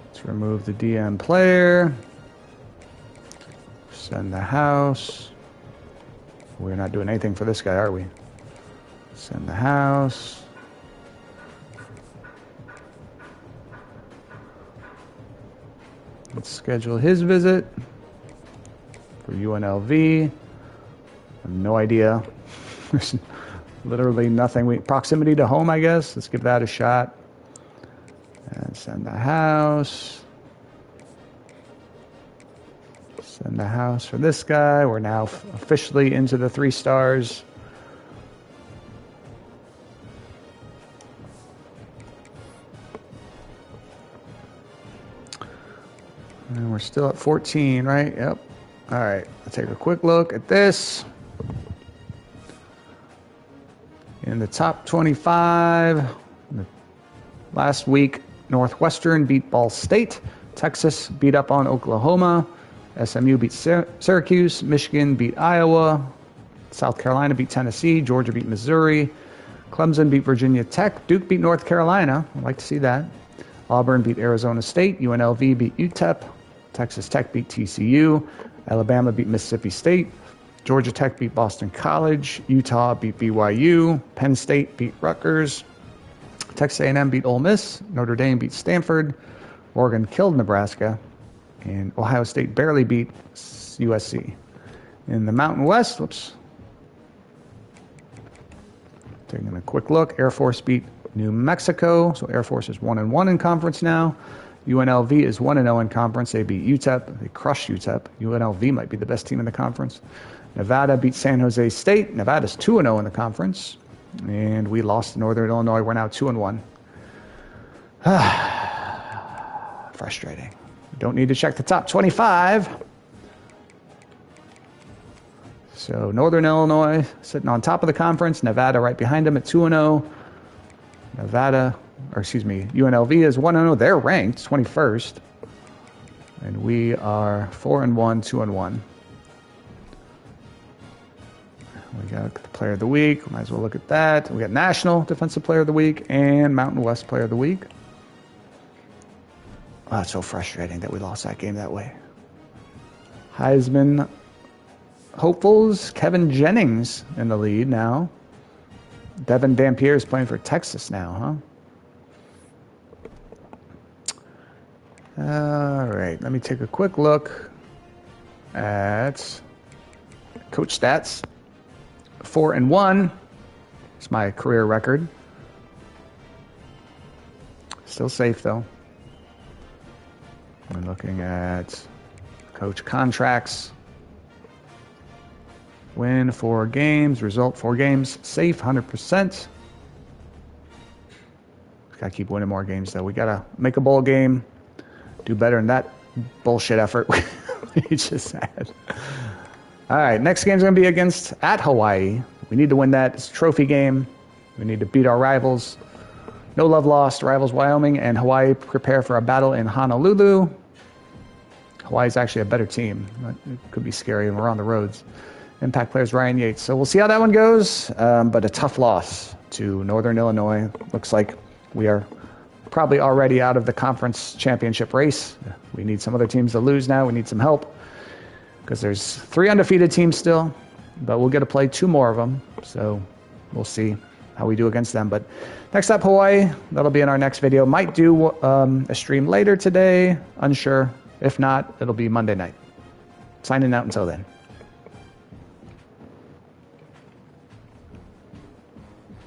Let's remove the DM player. Send the house. We're not doing anything for this guy, are we? Send the house. Let's schedule his visit for UNLV. I have no idea. There's literally nothing. Proximity to home, I guess. Let's give that a shot. And send the house. Send the house for this guy. We're now officially into the 3 stars. And we're still at 14, right? Yep. All right. Let's take a quick look at this. In the top 25, last week, Northwestern beat Ball State. Texas beat up on Oklahoma. SMU beat Syracuse. Michigan beat Iowa. South Carolina beat Tennessee. Georgia beat Missouri. Clemson beat Virginia Tech. Duke beat North Carolina. I'd like to see that. Auburn beat Arizona State. UNLV beat UTEP. Texas Tech beat TCU. Alabama beat Mississippi State. Georgia Tech beat Boston College. Utah beat BYU. Penn State beat Rutgers. Texas A&M beat Ole Miss. Notre Dame beat Stanford. Oregon killed Nebraska. And Ohio State barely beat USC. In the Mountain West, taking a quick look. Air Force beat New Mexico. So Air Force is 1-1 in conference now. UNLV is 1-0 in conference. They beat UTEP. They crushed UTEP. UNLV might be the best team in the conference. Nevada beat San Jose State. Nevada's 2-0 in the conference. And we lost to Northern Illinois. We're now 2-1. Frustrating. Don't need to check the top 25. So Northern Illinois sitting on top of the conference. Nevada right behind them at 2-0. UNLV is 1-0. They're ranked 21st. And we are 4-1, 2-1. We got the Player of the Week. Might as well look at that. We got National Defensive Player of the Week and Mountain West Player of the Week. Oh, it's so frustrating that we lost that game that way. Heisman hopefuls, Kevin Jennings in the lead now. Devin Dampier is playing for Texas now, huh? All right, let me take a quick look at coach stats. 4-1 is my career record. Still safe, though. We're looking at coach contracts. Win 4 games, result 4 games, safe 100%. Gotta keep winning more games, though. We gotta make a bowl game, do better than that bullshit effort we just had. All right, next game's gonna be at Hawaii. We need to win that. It's a trophy game. We need to beat our rivals. No love lost. Rivals Wyoming and Hawaii prepare for a battle in Honolulu. Hawaii's actually a better team. It could be scary, and we're on the roads. Impact players Ryan Yates. So we'll see how that one goes, but a tough loss to Northern Illinois. Looks like we are probably already out of the conference championship race. We need some other teams to lose now. We need some help because there's 3 undefeated teams still, but we'll get to play 2 more of them. So we'll see how we do against them. But next up, Hawaii. That'll be in our next video. Might do a stream later today. Unsure. If not, it'll be Monday night. Signing out until then.